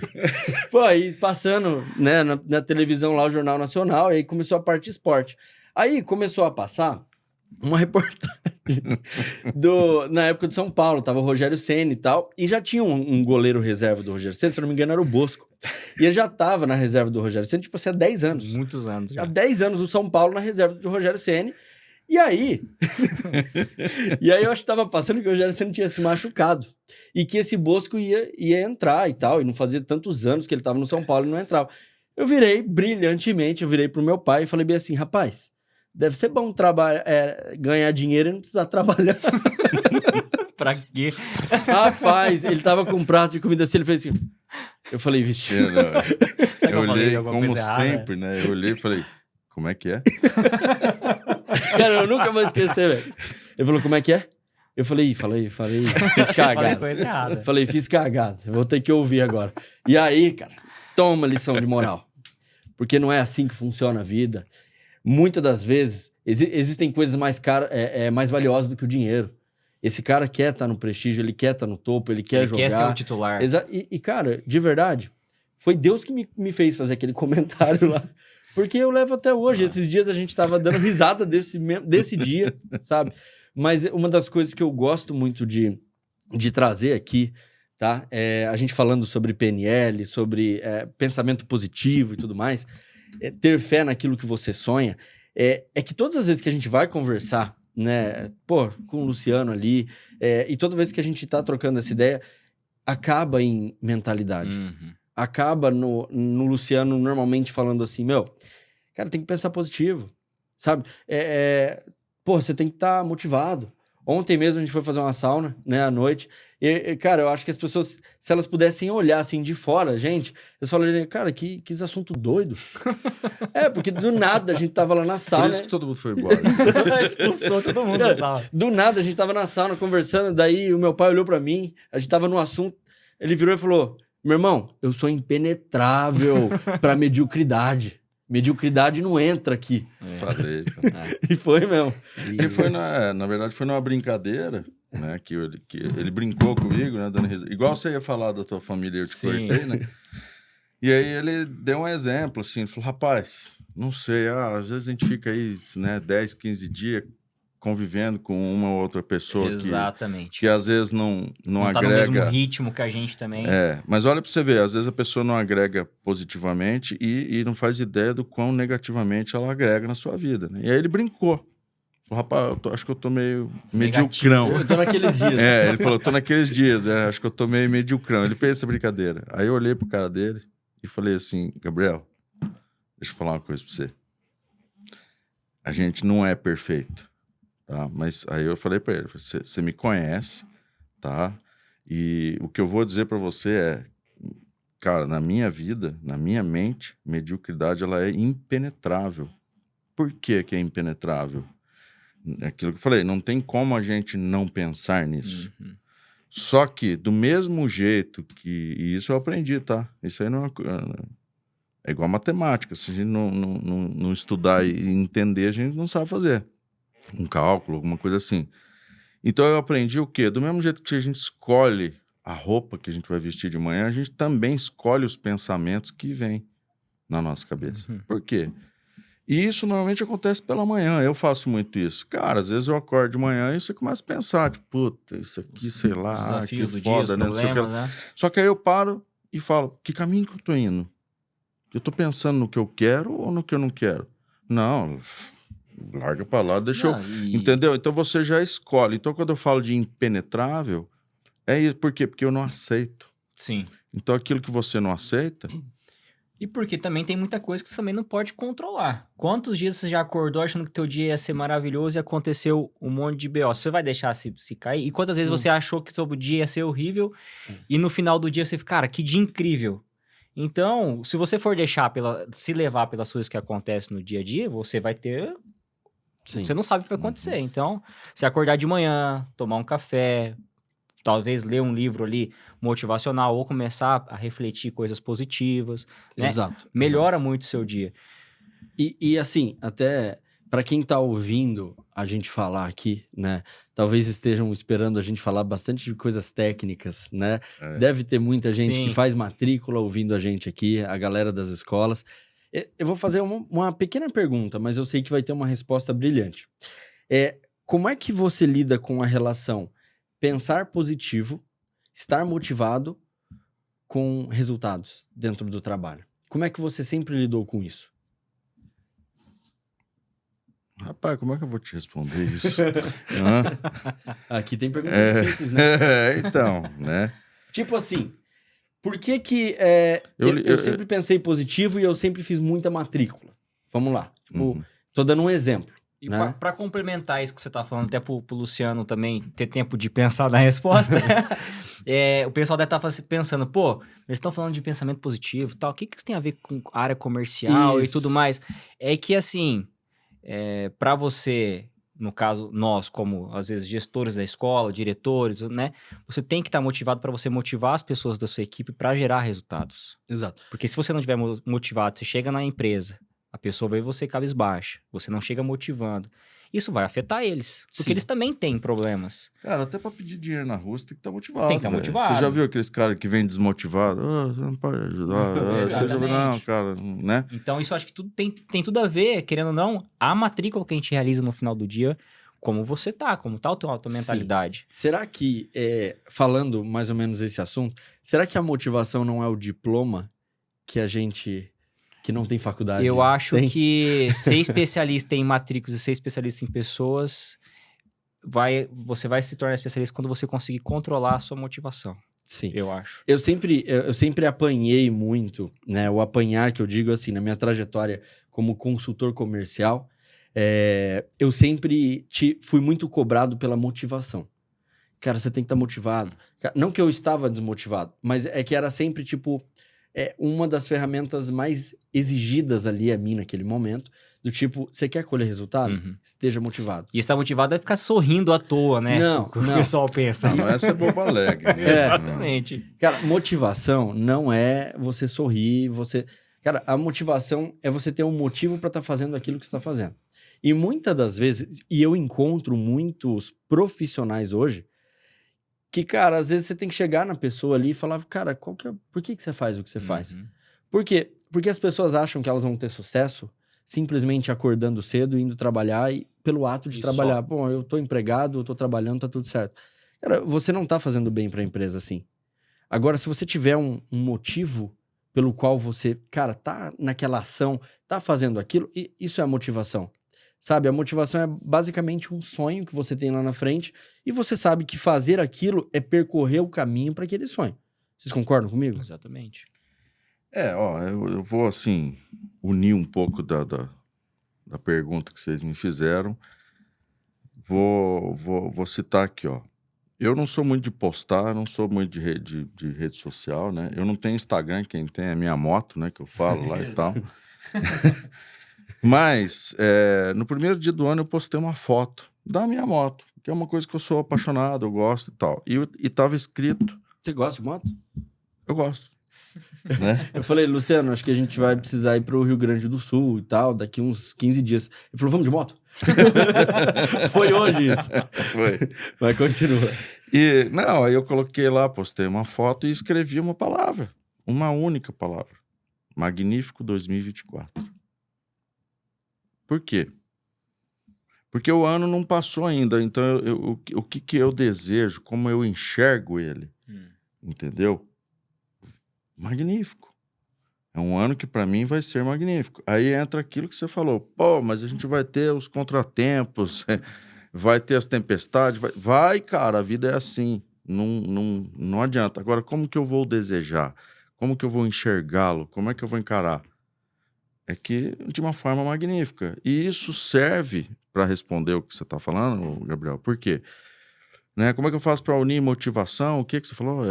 Pô, aí passando, né, na televisão lá, o Jornal Nacional, aí começou a parte de esporte. Aí começou a passar uma reportagem na época do São Paulo, tava o Rogério Ceni e tal, e já tinha um goleiro reserva do Rogério Ceni, se eu não me engano era o Bosco. E ele já tava na reserva do Rogério Ceni, tipo assim, há 10 anos. Muitos anos já. Há 10 anos o São Paulo na reserva do Rogério Ceni. E aí... eu acho que tava passando que o Rogério Ceni tinha se machucado. E que esse Bosco ia entrar e tal, e não fazia tantos anos que ele tava no São Paulo e não entrava. Eu virei brilhantemente, eu virei pro meu pai e falei bem assim, rapaz, deve ser bom ganhar dinheiro e não precisar trabalhar. Pra quê? Rapaz, ele tava com um prato de comida assim, ele fez assim. Eu falei, vixe. Eu olhei, como sempre, né? Eu olhei e falei, como é que é? Cara, eu nunca vou esquecer, velho. Ele falou, como é que é? Eu falei, fiz cagada. Falei coisa errada. Falei, fiz cagada. Eu vou ter que ouvir agora. E aí, cara, toma lição de moral. Porque não é assim que funciona a vida. Muitas das vezes, existem coisas mais caras, mais valiosas do que o dinheiro. Esse cara quer estar no prestígio, ele quer estar no topo, ele quer jogar. Ele quer ser o titular. E, cara, de verdade, foi Deus que me fez fazer aquele comentário lá. Porque eu levo até hoje. Esses dias a gente tava dando risada desse dia, sabe? Mas uma das coisas que eu gosto muito de trazer aqui, tá? A gente falando sobre PNL, sobre pensamento positivo e tudo mais, ter fé naquilo que você sonha, é que todas as vezes que a gente vai conversar, né? Pô, com o Luciano ali, e toda vez que a gente tá trocando essa ideia, acaba em mentalidade. Uhum. Acaba no Luciano normalmente falando assim, meu, cara, tem que pensar positivo, sabe? Pô, você tem que estar motivado. Ontem mesmo a gente foi fazer uma sauna, né, à noite, e, cara, eu acho que as pessoas, se elas pudessem olhar assim de fora, gente, eles falariam, cara, que assunto doido. Porque do nada a gente tava lá na sauna. Por isso que todo mundo foi embora. Expulsou todo mundo da sala. Do nada a gente tava na sauna conversando, daí o meu pai olhou pra mim, a gente tava no assunto, ele virou e falou, meu irmão, eu sou impenetrável pra mediocridade. Mediocridade não entra aqui. Falei. E foi mesmo. E foi, na verdade, foi numa brincadeira, né? Que ele brincou comigo, né? Dando risada. Igual você ia falar da tua família, eu te cortei, né? E aí ele deu um exemplo, assim, ele falou, rapaz, não sei, às vezes a gente fica aí, né, 10, 15 dias convivendo com uma ou outra pessoa que às vezes não agrega... Tá no mesmo ritmo que a gente também. Mas olha pra você ver, às vezes a pessoa não agrega positivamente e não faz ideia do quão negativamente ela agrega na sua vida, né? E aí ele brincou. Falou, rapaz, acho que eu tô meio mediocrão. Eu tô naqueles dias. Ele falou, tô naqueles dias, acho que eu tô meio mediocrão. Ele fez essa brincadeira. Aí eu olhei pro cara dele e falei assim, Gabriel, deixa eu falar uma coisa pra você. A gente não é perfeito. Tá? Mas aí eu falei pra ele, você me conhece, tá? E o que eu vou dizer pra você é, cara, na minha vida, na minha mente, mediocridade, ela é impenetrável. Por que que é impenetrável? É aquilo que eu falei, não tem como a gente não pensar nisso. Uhum. Só que, do mesmo jeito que... E isso eu aprendi, tá? Isso aí não é igual matemática. Se a gente não estudar e entender, a gente não sabe fazer. Um cálculo, alguma coisa assim. Então eu aprendi o quê? Do mesmo jeito que a gente escolhe a roupa que a gente vai vestir de manhã, a gente também escolhe os pensamentos que vêm na nossa cabeça. Por quê? E isso normalmente acontece pela manhã. Eu faço muito isso. Cara, às vezes eu acordo de manhã e você começa a pensar, tipo, puta, isso aqui, sei lá, que foda, né? Né? Só que aí eu paro e falo, que caminho que eu tô indo? Eu tô pensando no que eu quero ou no que eu não quero? Não, larga pra lá, deixa eu... Entendeu? Então você já escolhe. Então quando eu falo de impenetrável, é isso. Por quê? Porque eu não aceito. Sim. Então aquilo que você não aceita... E porque também tem muita coisa que você também não pode controlar. Quantos dias você já acordou achando que teu dia ia ser maravilhoso e aconteceu um monte de BO? Você vai deixar se cair? E quantas vezes você achou que seu dia ia ser horrível e no final do dia você fica, cara, que dia incrível. Então, se você for se levar pelas coisas que acontecem no dia a dia, você vai ter... Sim. Você não sabe o que vai acontecer. Então, se acordar de manhã, tomar um café, talvez ler um livro ali motivacional ou começar a refletir coisas positivas, né? Exato. Melhora muito o seu dia. E assim, até para quem tá ouvindo a gente falar aqui, né? Talvez estejam esperando a gente falar bastante de coisas técnicas, né? Deve ter muita gente que faz matrícula ouvindo a gente aqui, a galera das escolas. Eu vou fazer uma pequena pergunta, mas eu sei que vai ter uma resposta brilhante. Como é que você lida com a relação pensar positivo, estar motivado com resultados dentro do trabalho? Como é que você sempre lidou com isso? Rapaz, como é que eu vou te responder isso? Aqui tem perguntas difíceis, né? Então, né? Tipo assim, Por que que Eu sempre pensei positivo e eu sempre fiz muita matrícula? Vamos lá. Tipo, tô dando um exemplo. E Né? para complementar isso que você tá falando, até pro Luciano também ter tempo de pensar na resposta, o pessoal deve estar pensando, pô, eles estão falando de pensamento positivo e tal, o que isso tem a ver com área comercial e tudo mais? É que, assim, para você, no caso, nós, como, às vezes, gestores da escola, diretores, né? Você tem que estar motivado para você motivar as pessoas da sua equipe para gerar resultados. Exato. Porque se você não estiver motivado, você chega na empresa, a pessoa vê você cabisbaixa, você não chega motivando. Isso vai afetar eles, porque eles também têm problemas. Cara, até pra pedir dinheiro na rua, você tem que estar motivado. Tem que estar motivado. Você já viu aqueles caras que vêm desmotivados? Você não pode ajudar. Você já viu, não, cara, né? Então, isso eu acho que tudo tem tudo a ver, querendo ou não, a matrícula que a gente realiza no final do dia, como você tá, como tá a tua mentalidade. Será que, falando mais ou menos esse assunto, será que a motivação não é o diploma que a gente... que não tem faculdade? Eu acho que ser especialista em matrículas e ser especialista em pessoas, você vai se tornar especialista quando você conseguir controlar a sua motivação. Sim. Eu acho. Eu sempre apanhei muito, né? O apanhar que eu digo assim, na minha trajetória como consultor comercial, eu sempre fui muito cobrado pela motivação. Cara, você tem que estar motivado. Não que eu estava desmotivado, mas é que era sempre, tipo... uma das ferramentas mais exigidas ali a mim naquele momento, do tipo, você quer colher resultado? Esteja motivado. E estar motivado é ficar sorrindo à toa, né? Não, o pessoal pensa. Não, essa é boba alegre. Exatamente. Cara, motivação não é você sorrir, Cara, a motivação é você ter um motivo para estar fazendo aquilo que você está fazendo. E muitas das vezes, e eu encontro muitos profissionais hoje, que, cara, às vezes você tem que chegar na pessoa ali e falar, cara, por que você faz o que você faz? Por quê? Porque as pessoas acham que elas vão ter sucesso simplesmente acordando cedo, indo trabalhar e pelo ato de trabalhar. Só. Bom, eu tô empregado, eu tô trabalhando, tá tudo certo. Cara, você não tá fazendo bem pra empresa assim. Agora, se você tiver um motivo pelo qual você, cara, tá naquela ação, tá fazendo aquilo, isso é a motivação. Sabe, a motivação é basicamente um sonho que você tem lá na frente e você sabe que fazer aquilo é percorrer o caminho para aquele sonho. Vocês concordam comigo? Exatamente. Eu vou, assim, unir um pouco da pergunta que vocês me fizeram. Vou citar aqui, ó. Eu não sou muito de postar, não sou muito de rede social, né? Eu não tenho Instagram, quem tem é minha moto, né? Que eu falo lá e tal. Mas, no primeiro dia do ano, eu postei uma foto da minha moto, que é uma coisa que eu sou apaixonado, eu gosto e tal. E tava escrito... Você gosta de moto? Eu gosto. Né? Eu falei, Luciano, acho que a gente vai precisar ir pro Rio Grande do Sul e tal, daqui uns 15 dias. Ele falou, vamos de moto? Foi hoje isso. Foi. Mas continua. Aí eu coloquei lá, postei uma foto e escrevi uma palavra. Uma única palavra. Magnífico 2024. Por quê? Porque o ano não passou ainda, então o que eu desejo, como eu enxergo ele, entendeu? Magnífico. É um ano que para mim vai ser magnífico. Aí entra aquilo que você falou, pô, mas a gente vai ter os contratempos, vai ter as tempestades, vai, cara, a vida é assim, não adianta. Agora, como que eu vou desejar? Como que eu vou enxergá-lo? Como é que eu vou encarar? É que de uma forma magnífica. E isso serve para responder o que você está falando, Gabriel. Por quê? Né? Como é que eu faço para unir motivação? O que você falou?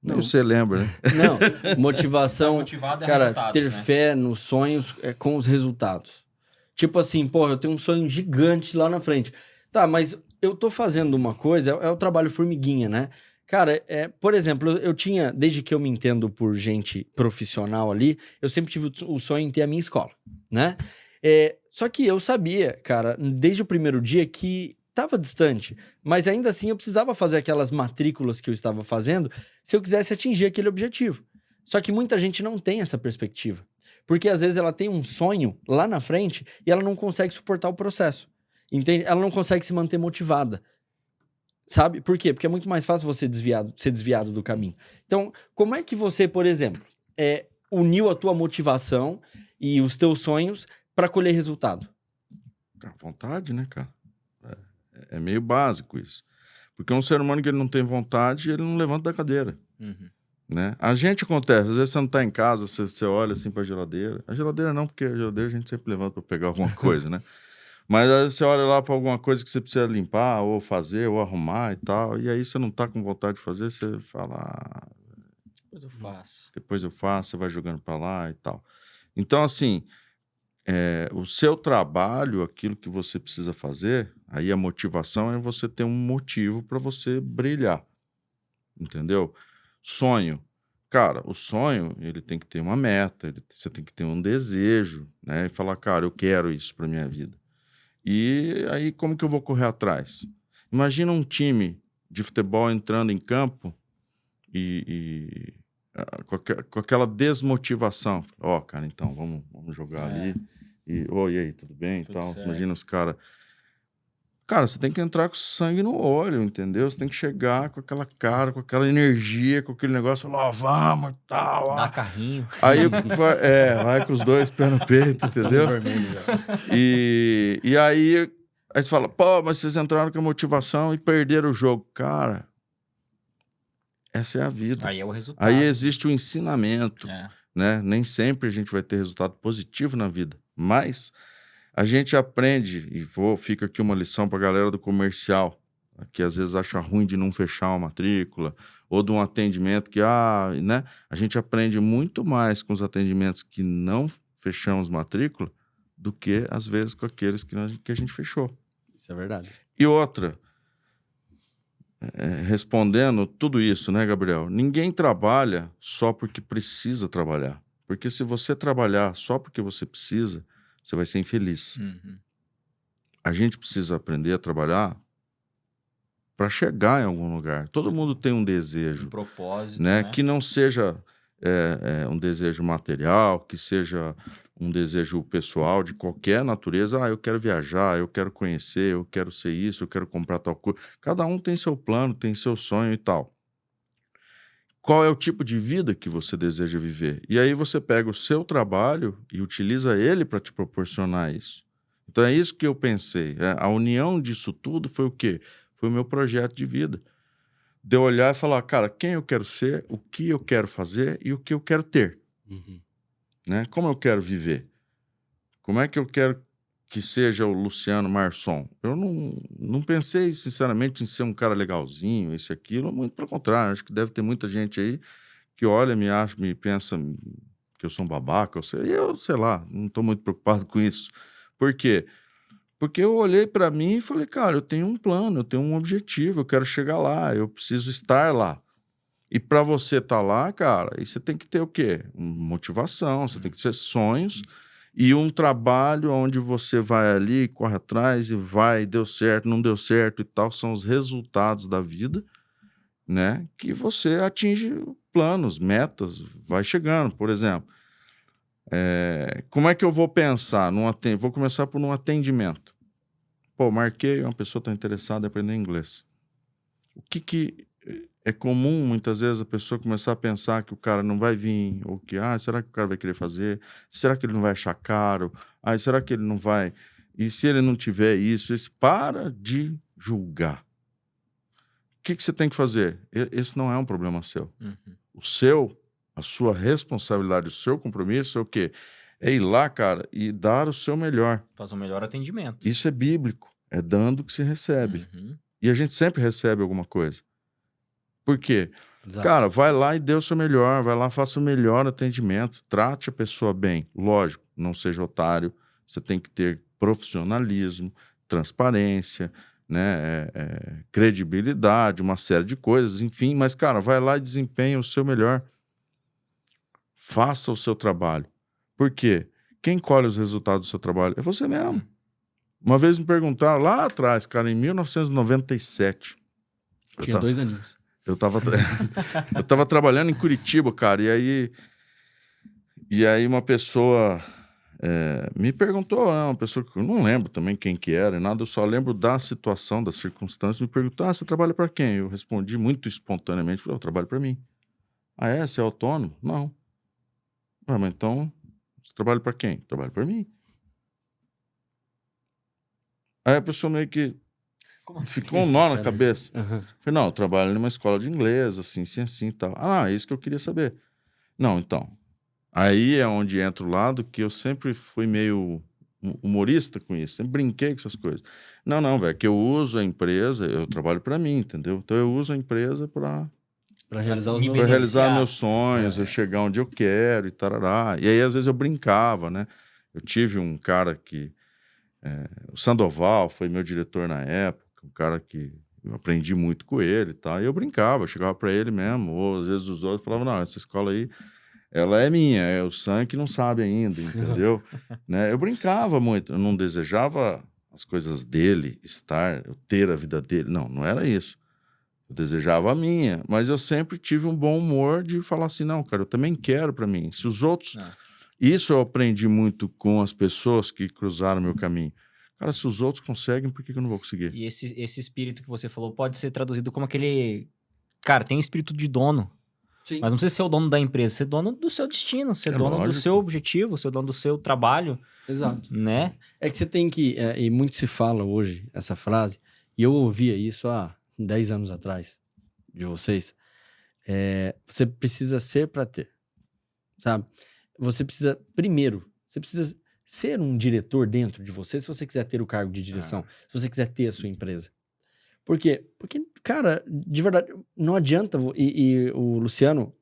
Não, você lembra, né? Não, motivação, cara, ter né? fé nos sonhos com os resultados. Tipo assim, pô, eu tenho um sonho gigante lá na frente. Tá, mas eu tô fazendo uma coisa, é o trabalho formiguinha, né? Cara, por exemplo, eu tinha, desde que eu me entendo por gente profissional ali, eu sempre tive o sonho em ter a minha escola, né? Só que eu sabia, cara, desde o primeiro dia que estava distante, mas ainda assim eu precisava fazer aquelas matrículas que eu estava fazendo se eu quisesse atingir aquele objetivo. Só que muita gente não tem essa perspectiva, porque às vezes ela tem um sonho lá na frente e ela não consegue suportar o processo, entende? Ela não consegue se manter motivada. Sabe? Por quê? Porque é muito mais fácil você ser desviado do caminho. Então, como é que você, por exemplo, uniu a tua motivação e os teus sonhos para colher resultado? Vontade, né, cara? É meio básico isso. Porque um ser humano que ele não tem vontade, ele não levanta da cadeira. né? A gente acontece, às vezes você não tá em casa, você olha assim pra geladeira. A geladeira não, porque a geladeira a gente sempre levanta pra pegar alguma coisa, né? Mas às vezes você olha lá pra alguma coisa que você precisa limpar, ou fazer, ou arrumar e tal, e aí você não tá com vontade de fazer, você fala, Depois eu faço. depois eu faço, você vai jogando pra lá e tal. Então, assim, o seu trabalho, aquilo que você precisa fazer, aí a motivação é você ter um motivo para você brilhar, entendeu? Sonho. Cara, o sonho, ele tem que ter uma meta, você tem que ter um desejo, né? E falar, cara, eu quero isso para minha vida. E aí, como que eu vou correr atrás? Imagina um time de futebol entrando em campo com aquela desmotivação. Ó, cara, então, vamos jogar ali. E aí, tudo bem? Tudo Tal. certo. Imagina os caras. Cara, você tem que entrar com sangue no olho, entendeu? Você tem que chegar com aquela cara, com aquela energia, com aquele negócio, falar, ó, vamos e tal. Dá carrinho. Aí vai com os dois pés no peito, entendeu? E aí você fala, pô, mas vocês entraram com a motivação e perderam o jogo. Cara, essa é a vida. Aí é o resultado. Aí existe o ensinamento, É. né? Nem sempre a gente vai ter resultado positivo na vida, mas a gente aprende, fica aqui uma lição para a galera do comercial, que às vezes acha ruim de não fechar uma matrícula, ou de um atendimento que, né? A gente aprende muito mais com os atendimentos que não fechamos matrícula do que, às vezes, com aqueles que a gente fechou. Isso é verdade. E outra, respondendo tudo isso, né, Gabriel? Ninguém trabalha só porque precisa trabalhar. Porque se você trabalhar só porque você precisa, você vai ser infeliz. Uhum. A gente precisa aprender a trabalhar para chegar em algum lugar. Todo mundo tem um desejo, Um propósito, né? né? Que não seja um desejo material, que seja um desejo pessoal de qualquer natureza. Eu quero viajar, eu quero conhecer, eu quero ser isso, eu quero comprar tal coisa. Cada um tem seu plano, tem seu sonho e tal. Qual é o tipo de vida que você deseja viver? E aí você pega o seu trabalho e utiliza ele para te proporcionar isso. Então é isso que eu pensei. A união disso tudo foi o quê? Foi o meu projeto de vida. De eu olhar e falar, cara, quem eu quero ser, o que eu quero fazer e o que eu quero ter. Uhum. Né? Como eu quero viver? Como é que eu quero que seja o Luciano Marçom? Eu não pensei, sinceramente, em ser um cara legalzinho, isso e aquilo. Muito pelo contrário, acho que deve ter muita gente aí que olha, me pensa que eu sou um babaca. Eu sei lá, não estou muito preocupado com isso. Por quê? Porque eu olhei para mim e falei, cara, eu tenho um plano, eu tenho um objetivo, eu quero chegar lá, eu preciso estar lá. E para você estar lá, cara, aí você tem que ter o quê? Motivação, você tem que ter sonhos e um trabalho onde você vai ali, corre atrás e vai, deu certo, não deu certo e tal, são os resultados da vida, né? Que você atinge planos, metas, vai chegando, por exemplo. Como é que eu vou pensar? Vou começar por um atendimento. Pô, marquei, uma pessoa está interessada em aprender inglês. O que é comum, muitas vezes, a pessoa começar a pensar que o cara não vai vir, ou que, será que o cara vai querer fazer? Será que ele não vai achar caro? Será que ele não vai? E se ele não tiver isso, para de julgar. O que você tem que fazer? Esse não é um problema seu. Uhum. A sua responsabilidade, o seu compromisso é o quê? É ir lá, cara, e dar o seu melhor. Faz um melhor atendimento. Isso é bíblico. É dando que se recebe. Uhum. E a gente sempre recebe alguma coisa. Por quê? Exato. Cara, vai lá e dê o seu melhor, vai lá, faça o melhor atendimento, trate a pessoa bem. Lógico, não seja otário, você tem que ter profissionalismo, transparência, né, credibilidade, uma série de coisas, enfim. Mas, cara, vai lá e desempenha o seu melhor. Faça o seu trabalho. Por quê? Quem colhe os resultados do seu trabalho é você mesmo. Uma vez me perguntaram lá atrás, cara, em 1997. Tinha 2 aninhos. Eu tava trabalhando em Curitiba, cara, e aí uma pessoa me perguntou, uma pessoa que eu não lembro também quem que era, nada, eu só lembro da situação, das circunstâncias, me perguntou, você trabalha para quem? Eu respondi muito espontaneamente, falei, eu trabalho para mim. Você é autônomo? Não. Mas então, você trabalha para quem? Trabalho para mim. Aí a pessoa meio que... Ficou um nó na cabeça. Uhum. Falei, não, eu trabalho numa escola de inglês, assim e tal. É isso que eu queria saber. Não, então. Aí é onde entra o lado que eu sempre fui meio humorista com isso, sempre brinquei com essas coisas. Não, velho, que eu uso a empresa, eu trabalho para mim, entendeu? Então eu uso a empresa para realizar os para realizar meus sonhos, eu chegar onde eu quero e tarará. E aí, às vezes, eu brincava, né? Eu tive um cara que... o Sandoval foi meu diretor na época, um cara que eu aprendi muito com ele e tal. E eu brincava, eu chegava para ele mesmo, ou às vezes os outros falavam, não, essa escola aí, ela é minha, é o Sam que não sabe ainda, entendeu? Né? Eu brincava muito, eu não desejava as coisas dele, eu ter a vida dele. Não era isso. Eu desejava a minha, mas eu sempre tive um bom humor de falar assim, não, cara, eu também quero para mim. Se os outros... Isso eu aprendi muito com as pessoas que cruzaram meu caminho. Cara, se os outros conseguem, por que eu não vou conseguir? E esse espírito que você falou pode ser traduzido como aquele... Cara, tem espírito de dono. Sim. Mas não precisa ser o dono da empresa, ser dono do seu destino, ser dono lógico. do seu objetivo, ser dono do seu trabalho, Exato. né? É que você tem que... e muito se fala hoje, essa frase, e eu ouvia isso há 10 anos atrás, de vocês. Você precisa ser para ter, sabe? Você precisa, primeiro, você precisa ser um diretor dentro de você, se você quiser ter o cargo de direção, se você quiser ter a sua empresa. Por quê? Porque, cara, de verdade, não adianta... E o Luciano,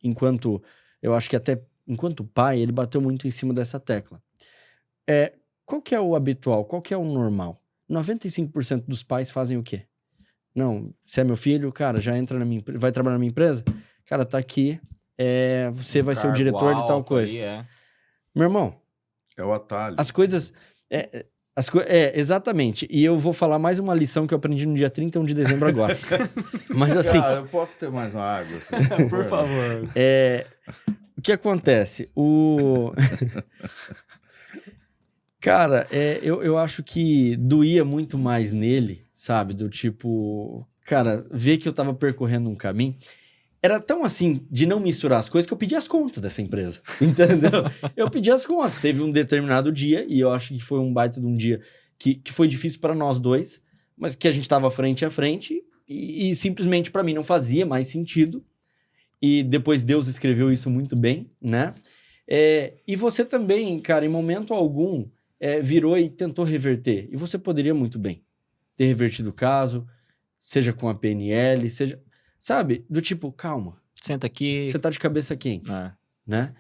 eu acho que até enquanto pai, ele bateu muito em cima dessa tecla. Qual que é o habitual? Qual que é o normal? 95% dos pais fazem o quê? Não, se é meu filho, cara, já entra na minha empresa, vai trabalhar na minha empresa? Cara, tá aqui, você vai ser o diretor de tal coisa. Ali, Meu irmão, É o atalho. as coisas... exatamente. E eu vou falar mais uma lição que eu aprendi no dia 31 de dezembro agora. Mas assim... Cara, eu posso ter mais uma água? Assim, Por favor. O que acontece? Cara, eu acho que doía muito mais nele, sabe? Do tipo... Cara, ver que eu tava percorrendo um caminho... Era tão assim, de não misturar as coisas, que eu pedi as contas dessa empresa, entendeu? Eu pedi as contas. Teve um determinado dia, e eu acho que foi um baita de um dia que foi difícil para nós dois, mas que a gente tava frente a frente, e simplesmente para mim não fazia mais sentido. E depois Deus escreveu isso muito bem, né? E você também, cara, em momento algum, virou e tentou reverter. E você poderia muito bem ter revertido o caso, seja com a PNL, seja... Sabe? Do tipo, calma. Senta aqui. Você tá de cabeça quente, né?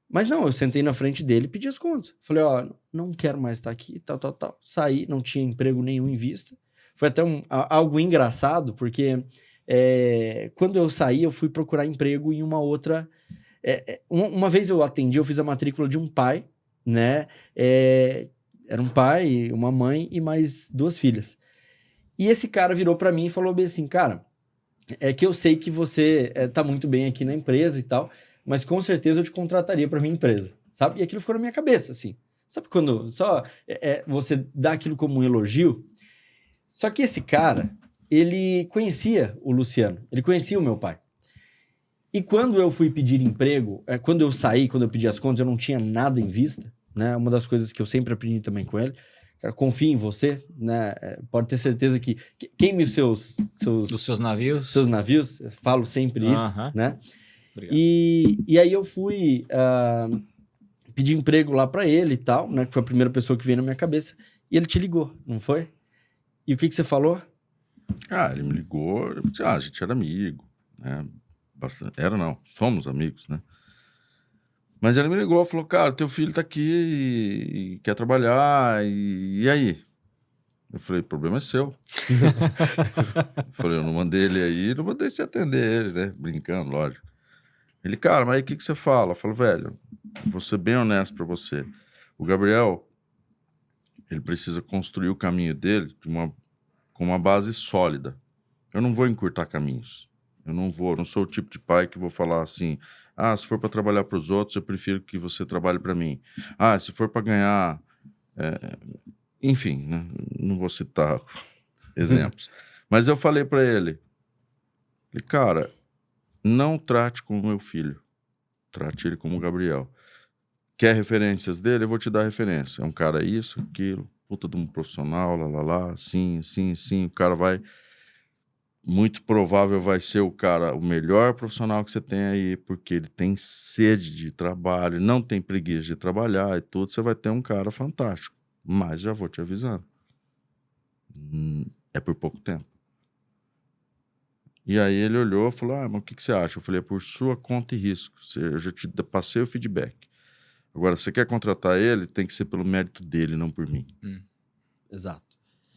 Mas não, eu sentei na frente dele e pedi as contas. Falei, não quero mais estar aqui, tal. Saí, não tinha emprego nenhum em vista. Foi até algo engraçado, porque quando eu saí, eu fui procurar emprego em uma outra... uma vez eu fiz a matrícula de um pai, né? Era um pai, uma mãe e mais 2 filhas. E esse cara virou pra mim e falou bem assim, cara... que eu sei que você tá muito bem aqui na empresa e tal, mas com certeza eu te contrataria para minha empresa, sabe? E aquilo ficou na minha cabeça, assim. Sabe quando só você dá aquilo como um elogio? Só que esse cara, ele conhecia o Luciano, ele conhecia o meu pai. E quando eu fui pedir emprego, quando eu saí, quando eu pedi as contas, eu não tinha nada em vista, né? Uma das coisas que eu sempre aprendi também com ele. Cara, confie em você, né? Pode ter certeza que queime os Dos seus navios. seus navios, eu falo sempre isso, né? Obrigado. E aí eu fui pedir emprego lá pra ele e tal, né? Que foi a primeira pessoa que veio na minha cabeça. E ele te ligou, não foi? E o que você falou? Ele me ligou, a gente era amigo, né? Bastante, somos amigos, né? Mas ele me ligou e falou, cara, teu filho tá aqui e quer trabalhar, e aí? Eu falei, o problema é seu. Eu falei, eu não mandei ele aí, não mandei você atender ele, né? Brincando, lógico. Ele, cara, mas aí o que você fala? Eu falo, velho, vou ser bem honesto pra você. O Gabriel, ele precisa construir o caminho dele com uma base sólida. Eu não vou encurtar caminhos. Eu não sou o tipo de pai que vou falar assim, se for para trabalhar para os outros, eu prefiro que você trabalhe para mim. Se for para ganhar... Enfim, né? Não vou citar exemplos. Mas eu falei para ele, cara, não trate como meu filho. Trate ele como Gabriel. Quer referências dele? Eu vou te dar referência. É um cara isso, aquilo. puta de um profissional, assim, o cara vai... Muito provável vai ser o melhor profissional que você tem aí, porque ele tem sede de trabalho, não tem preguiça de trabalhar e tudo, você vai ter um cara fantástico. Mas já vou te avisando, é por pouco tempo. E aí ele olhou e falou, mas o que você acha? Eu falei, é por sua conta e risco, eu já te passei o feedback. Agora, você quer contratar ele, tem que ser pelo mérito dele, não por mim. Exato.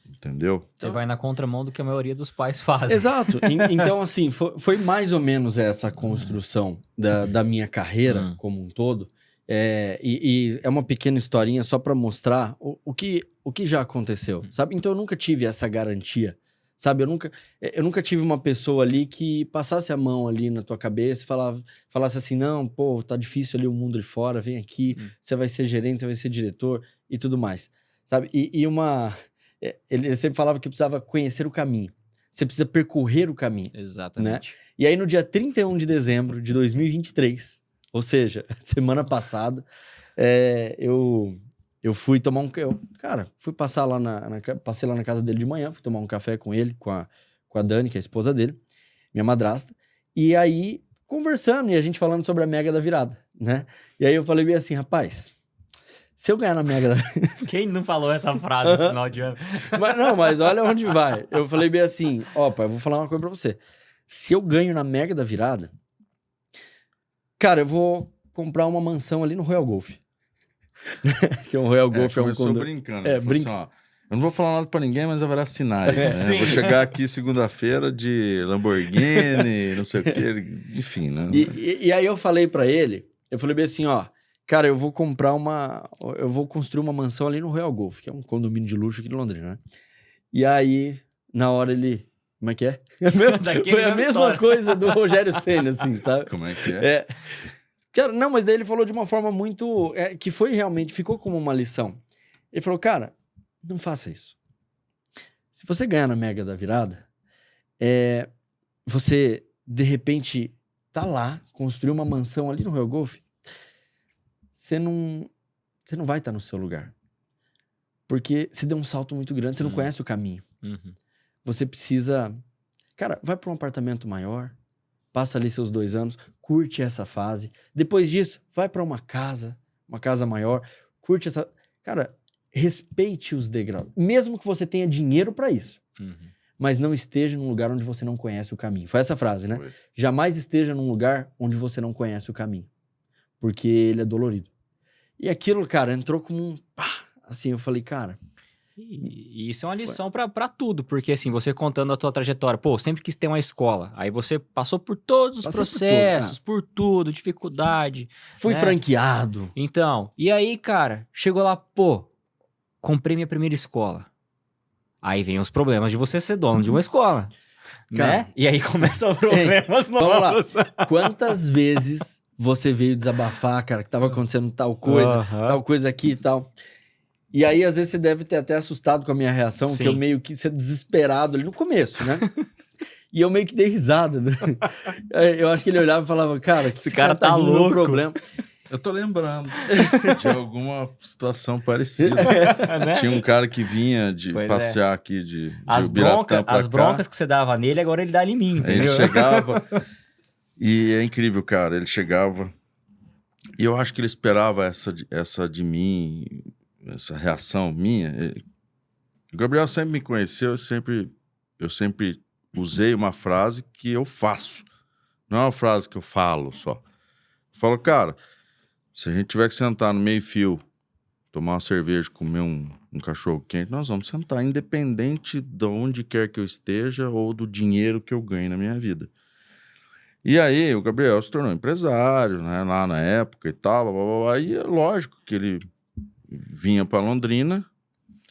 Entendeu? Você vai na contramão do que a maioria dos pais fazem. Exato. Então, assim, foi mais ou menos essa construção da minha carreira como um todo. E é uma pequena historinha só para mostrar o que já aconteceu, sabe? Então, eu nunca tive essa garantia, sabe? Eu nunca tive uma pessoa ali que passasse a mão ali na tua cabeça e falasse assim, não, pô, tá difícil ali o mundo de fora, vem aqui, você vai ser gerente, você vai ser diretor e tudo mais, sabe? Ele sempre falava que precisava conhecer o caminho. Você precisa percorrer o caminho. Exatamente. Né? E aí, no dia 31 de dezembro de 2023, ou seja, semana passada, eu fui tomar fui passar lá passei lá na casa dele de manhã, fui tomar um café com ele, com a Dani, que é a esposa dele, minha madrasta. E aí, conversando e a gente falando sobre a Mega da Virada, né? E aí eu falei bem assim, rapaz... Se eu ganhar na Mega da... Quem não falou essa frase no final de ano? Mas olha onde vai. Eu falei bem assim, pai, eu vou falar uma coisa pra você. Se eu ganho na Mega da Virada, cara, eu vou comprar uma mansão ali no Royal Golf. Que o Royal Golf é um condomínio. Brincando. Assim, eu não vou falar nada pra ninguém, mas haverá sinais, né? Eu vou chegar aqui segunda-feira de Lamborghini, não sei o quê, enfim, né? E aí eu falei pra ele, eu falei bem assim, cara, eu vou construir uma mansão ali no Royal Golf, que é um condomínio de luxo aqui de Londrina, né? E aí, na hora ele... Como é que é? Foi a mesma coisa do Rogério Ceni, assim, sabe? Como é que é? Cara, não, mas daí ele falou de uma forma muito... que foi realmente... Ficou como uma lição. Ele falou, cara, não faça isso. Se você ganhar na Mega da Virada, você, de repente, tá lá, construiu uma mansão ali no Royal Golf, você não vai estar no seu lugar. Porque você deu um salto muito grande, você não conhece o caminho. Você precisa... Cara, vai para um apartamento maior, passa ali seus 2 anos, curte essa fase. Depois disso, vai para uma casa maior, curte essa... Cara, respeite os degraus. Mesmo que você tenha dinheiro para isso. Mas não esteja num lugar onde você não conhece o caminho. Foi essa frase, né? Jamais esteja num lugar onde você não conhece o caminho. Porque ele é dolorido. E aquilo, cara, entrou como um... Assim, eu falei, cara... E isso é uma lição pra tudo, porque assim, você contando a tua trajetória, sempre quis ter uma escola, aí você passou por todos os processos, por tudo, dificuldade. Fui franqueado. Então, e aí, cara, chegou lá, comprei minha primeira escola. Aí vem os problemas de você ser dono de uma escola, cara, né? E aí começam os problemas novos. Vamos lá. Quantas vezes você veio desabafar, cara, que tava acontecendo tal coisa aqui e tal... E aí, às vezes, você deve ter até assustado com a minha reação, que eu meio que ser desesperado ali no começo, né? E eu meio que dei risada. Né? Eu acho que ele olhava e falava, cara, esse cara tá louco. Problema. Eu tô lembrando de alguma situação parecida. Né? Tinha um cara que vinha de passear aqui de as broncas que você dava nele, agora ele dá em mim, entendeu? Ele chegava... E é incrível, cara. Ele chegava... E eu acho que ele esperava essa de mim... essa reação minha. O Gabriel sempre me conheceu, eu sempre usei uma frase que eu faço. Não é uma frase que eu falo só. Eu falo, cara, se a gente tiver que sentar no meio-fio, tomar uma cerveja, comer um cachorro quente, nós vamos sentar, independente de onde quer que eu esteja ou do dinheiro que eu ganhe na minha vida. E aí o Gabriel se tornou empresário, né, lá na época e tal, blá, blá, blá, e é lógico que ele vinha para Londrina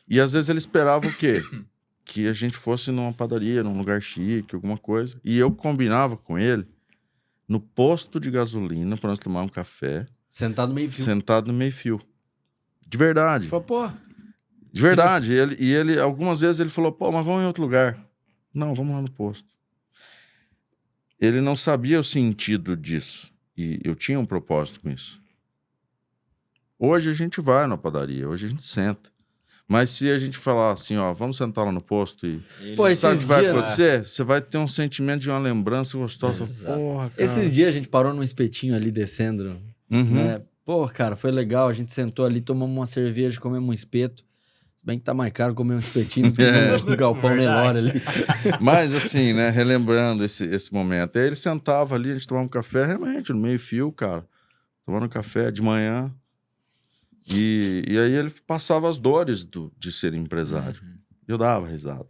e às vezes ele esperava o quê? Que a gente fosse numa padaria, num lugar chique, alguma coisa. E eu combinava com ele no posto de gasolina para nós tomar um café. Sentado no meio-fio. Sentado no meio-fio. De verdade. Falei, pô. De verdade. E ele, algumas vezes ele falou, mas vamos em outro lugar. Não, vamos lá no posto. Ele não sabia o sentido disso. E eu tinha um propósito com isso. Hoje a gente vai na padaria, hoje a gente senta. Mas se a gente falar assim, ó, vamos sentar lá no posto e Pô, sabe o que vai dias- acontecer? Você vai ter um sentimento de uma lembrança gostosa. Exato. Porra, cara. Esses dias a gente parou num espetinho ali descendo, Uhum. né? Pô, cara, foi legal. A gente sentou ali, tomamos uma cerveja, comemos um espeto. Bem que tá mais caro comer um espetinho do que no galpão Nelore ali. Mas assim, né, relembrando esse momento. Aí ele sentava ali, a gente tomava um café, realmente, no meio-fio, cara. Tomando um café de manhã. E aí ele passava as dores de ser empresário. E eu dava risada.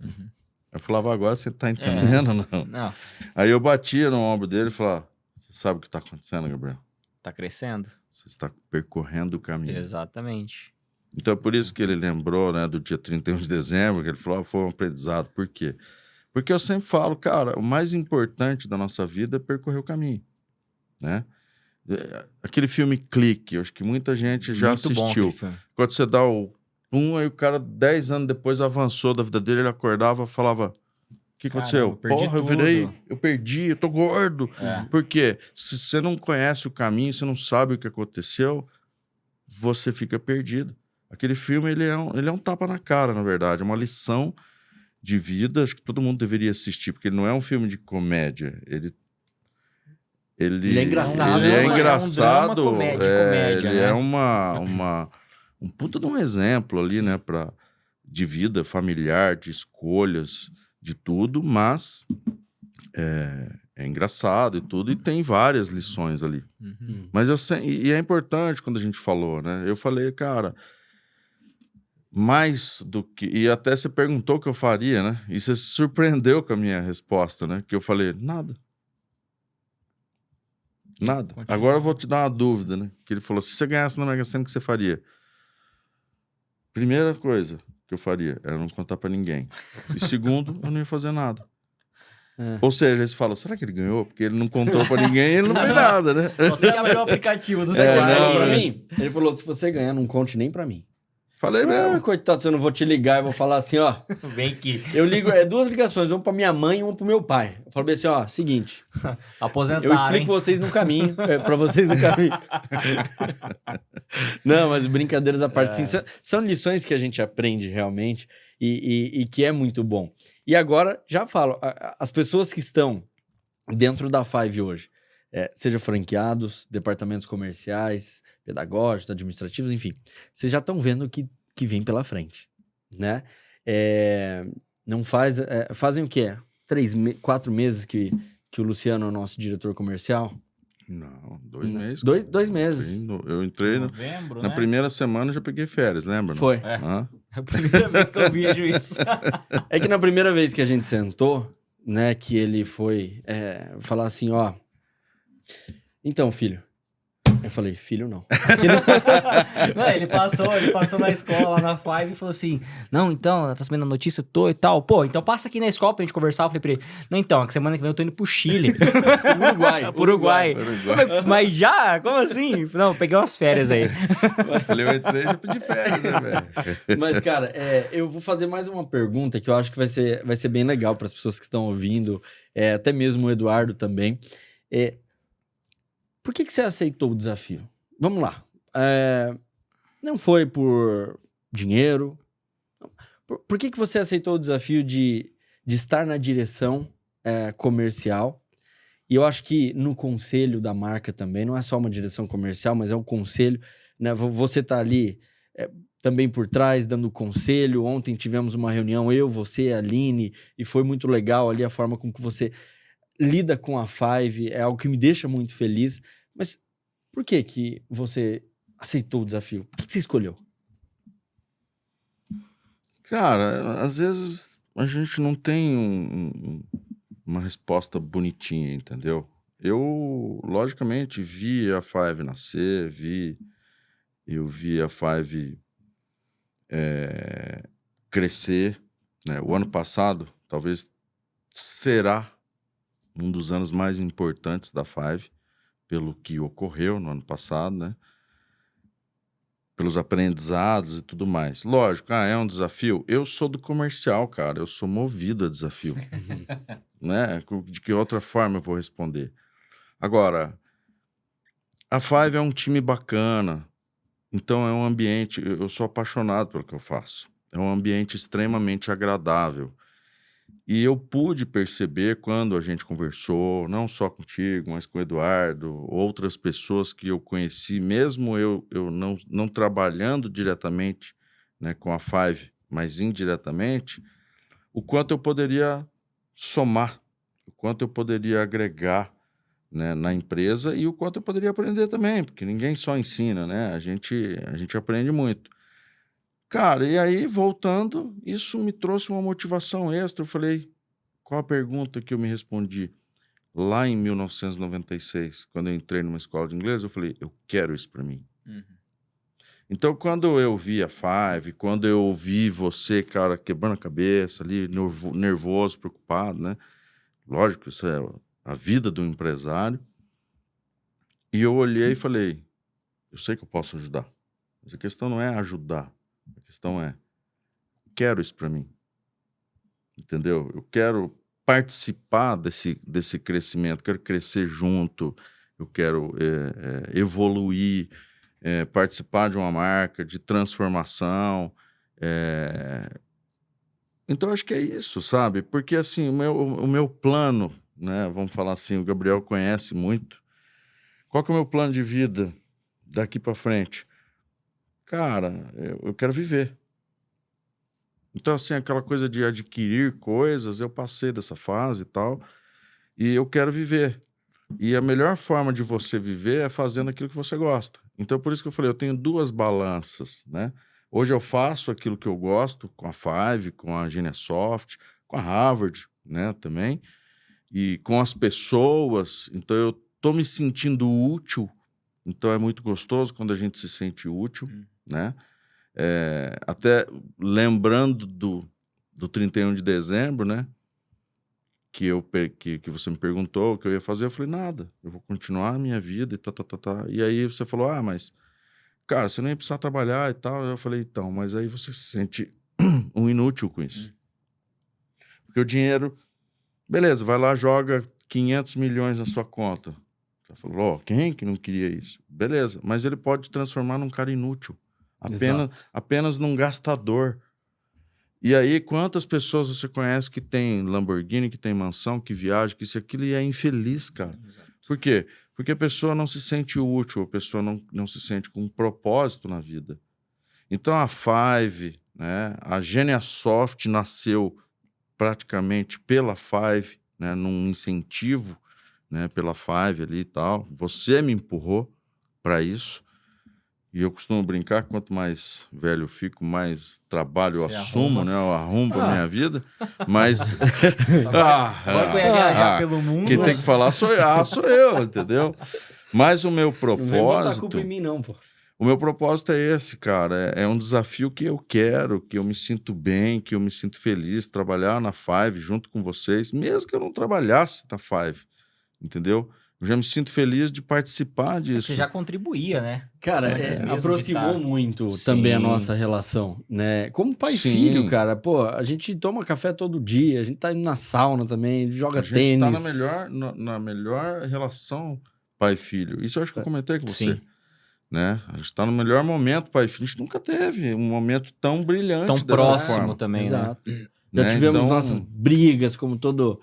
Eu falava, agora você tá entendendo ou não? Não, Aí eu batia no ombro dele e falava, você sabe o que tá acontecendo, Gabriel? tá crescendo. Você está percorrendo o caminho. Exatamente. Então é por isso que ele lembrou, né, do dia 31 de dezembro, que ele falou, foi um aprendizado. Por quê? Porque eu sempre falo, cara, o mais importante da nossa vida é percorrer o caminho, né? Aquele filme Clique, eu acho que muita gente já Muito bom assistiu. aquele filme. Quando você dá o pum, aí o cara 10 anos depois avançou da vida dele, ele acordava e falava, o que aconteceu? eu perdi Porra, eu virei, tudo. eu perdi, eu tô gordo. É. Por quê? Se você não conhece o caminho, você não sabe o que aconteceu, você fica perdido. Aquele filme, ele é um tapa na cara, na verdade. É uma lição de vida. Acho que todo mundo deveria assistir, porque ele não é um filme de comédia. Ele Ele é engraçado. Ele é É um engraçado. drama de comédia, ele né? é um puta de um exemplo ali, né? De vida familiar, de escolhas, de tudo, mas é engraçado e tudo, e tem várias lições ali. Uhum. Mas e é importante quando a gente falou, né? Eu falei, cara, mais do que... E até você perguntou o que eu faria, né? E você se surpreendeu com a minha resposta, né? Que eu falei, nada. Nada. Continua. Agora eu vou te dar uma dúvida, né? Que ele falou, se você ganhasse na Mega Sena, o que você faria? Primeira coisa que eu faria era não contar pra ninguém. E segundo, eu não ia fazer nada. É. Ou seja, eles falam, será que ele ganhou? Porque ele não contou pra ninguém e ele não fez nada, né? Você já abriu o aplicativo do Sabe o que ele celular. falou pra né? mim? Ele falou, se você ganhar, não conte nem pra mim. Falei mesmo. Coitado, se eu não vou te ligar, eu vou falar assim, ó. Vem aqui. Eu ligo, duas ligações, uma pra minha mãe e uma pro meu pai. Eu falo bem assim, ó, seguinte, Aposentar, eu explico hein? vocês no caminho, pra vocês no caminho. Não, mas brincadeiras à parte, sim, são lições que a gente aprende realmente e que é muito bom. E agora, já falo, as pessoas que estão dentro da Five hoje, seja franqueados, departamentos comerciais, pedagógicos, administrativos, enfim, vocês já estão vendo o que vem pela frente, né? Não fazem o quê? 4 meses que o Luciano é o nosso diretor comercial? Não, 2 meses. 2 meses. Eu entrei Novembro, na né? primeira semana, já peguei férias, lembra? não? Foi. É. Hã? É a primeira vez que eu vejo isso. É que na primeira vez que a gente sentou, né, que ele foi falar assim, ó, então, filho. Eu falei, filho não. Não, ele passou na escola, lá na Five, e falou assim, não, então, tá sabendo a notícia, tô e tal. Pô, então passa aqui na escola pra gente conversar. Eu falei pra ele, não, então, é que semana que vem eu tô indo pro Chile. Uruguai. Mas já? Como assim? Não, eu peguei umas férias aí. Falei, eu entrei e já pedi férias, né, velho? Mas, cara, eu vou fazer mais uma pergunta que eu acho que vai ser bem legal para as pessoas que estão ouvindo, até mesmo o Eduardo também. Por que você aceitou o desafio? Vamos lá. Não foi por dinheiro? Por que você aceitou o desafio de estar na direção comercial? E eu acho que no conselho da marca também, não é só uma direção comercial, mas é um conselho, né? Você tá ali também por trás, dando conselho. Ontem tivemos uma reunião, eu, você, a Aline, e foi muito legal ali a forma com que você lida com a Five, é algo que me deixa muito feliz. Mas por que você aceitou o desafio? Por que você escolheu? Cara, às vezes a gente não tem uma resposta bonitinha, entendeu? Eu, logicamente, vi a Five nascer, eu vi a Five crescer, né? O ano passado, talvez, será um dos anos mais importantes da Five, pelo que ocorreu no ano passado, né? Pelos aprendizados e tudo mais. Lógico, é um desafio. Eu sou do comercial, cara. Eu sou movido a desafio. Né? De que outra forma eu vou responder? Agora, a Five é um time bacana. Então, é um ambiente... Eu sou apaixonado pelo que eu faço. é um ambiente extremamente agradável. E eu pude perceber quando a gente conversou, não só contigo, mas com o Eduardo, outras pessoas que eu conheci, mesmo eu não trabalhando diretamente, né, com a Five, mas indiretamente, o quanto eu poderia somar, o quanto eu poderia agregar, né, na empresa e o quanto eu poderia aprender também, porque ninguém só ensina, né? A gente aprende muito. Cara, e aí, voltando, isso me trouxe uma motivação extra. Eu falei, qual a pergunta que eu me respondi? Lá em 1996, quando eu entrei numa escola de inglês, eu falei, eu quero isso para mim. Então, quando eu vi a Five, quando eu ouvi você, cara, quebrando a cabeça ali, nervoso, preocupado, né? Lógico, isso é a vida do empresário. E eu olhei e falei, eu sei que eu posso ajudar. Mas a questão não é ajudar. A questão é, quero isso para mim. Entendeu? Eu quero participar desse crescimento, quero crescer junto, eu quero evoluir, participar de uma marca, de transformação. Então, acho que é isso, sabe? Porque, assim, o meu plano, né? Vamos falar assim, o Gabriel conhece muito. Qual que é o meu plano de vida daqui para frente? Cara, eu quero viver. Então, assim, aquela coisa de adquirir coisas, eu passei dessa fase e tal, e eu quero viver. E a melhor forma de você viver é fazendo aquilo que você gosta. Então, por isso que eu falei, eu tenho duas balanças, né? Hoje eu faço aquilo que eu gosto com a Five, com a Geniasoft, com a Harvard, né, também, e com as pessoas. Então, eu tô me sentindo útil. Então, é muito gostoso quando a gente se sente útil, né? Até lembrando do 31 de dezembro, né? Que você me perguntou o que eu ia fazer, eu falei, nada, eu vou continuar a minha vida e tá. E aí você falou, mas, cara, você não ia precisar trabalhar e tal. Eu falei, então, mas aí você se sente um inútil com isso. Porque o dinheiro, beleza, vai lá, joga 500 milhões na sua conta. Você falou, quem que não queria isso? Beleza, mas ele pode te transformar num cara inútil. Apenas num gastador. E aí, quantas pessoas você conhece que tem Lamborghini, que tem mansão, que viaja, que isso e aquilo, e é infeliz, cara. Exato. Por quê? Porque a pessoa não se sente útil, a pessoa não se sente com um propósito na vida. Então, a Five, né, a Geniasoft nasceu praticamente pela Five, né, num incentivo, né, pela Five ali e tal. Você me empurrou para isso. E eu costumo brincar, quanto mais velho eu fico, mais trabalho eu assumo, né? Eu arrumo a minha vida. Mas... Agora que eu ia viajar pelo mundo... Quem tem que falar sou eu, entendeu? Mas o meu propósito... Não vem botar culpa em mim, não, pô. O meu propósito é esse, cara. É um desafio que eu quero, que eu me sinto bem, que eu me sinto feliz. Trabalhar na Five junto com vocês, mesmo que eu não trabalhasse na Five, entendeu? Eu já me sinto feliz de participar disso. Você já contribuía, né? Cara, aproximou muito também a nossa relação, né? Como pai e filho, cara. Pô, a gente toma café todo dia, a gente tá indo na sauna também, joga tênis. A gente tá na melhor relação pai e filho. Isso eu acho que eu comentei com você. Né? A gente tá no melhor momento pai e filho. A gente nunca teve um momento tão brilhante tão dessa próximo forma. também, Exato. né? Já tivemos nossas brigas, como todo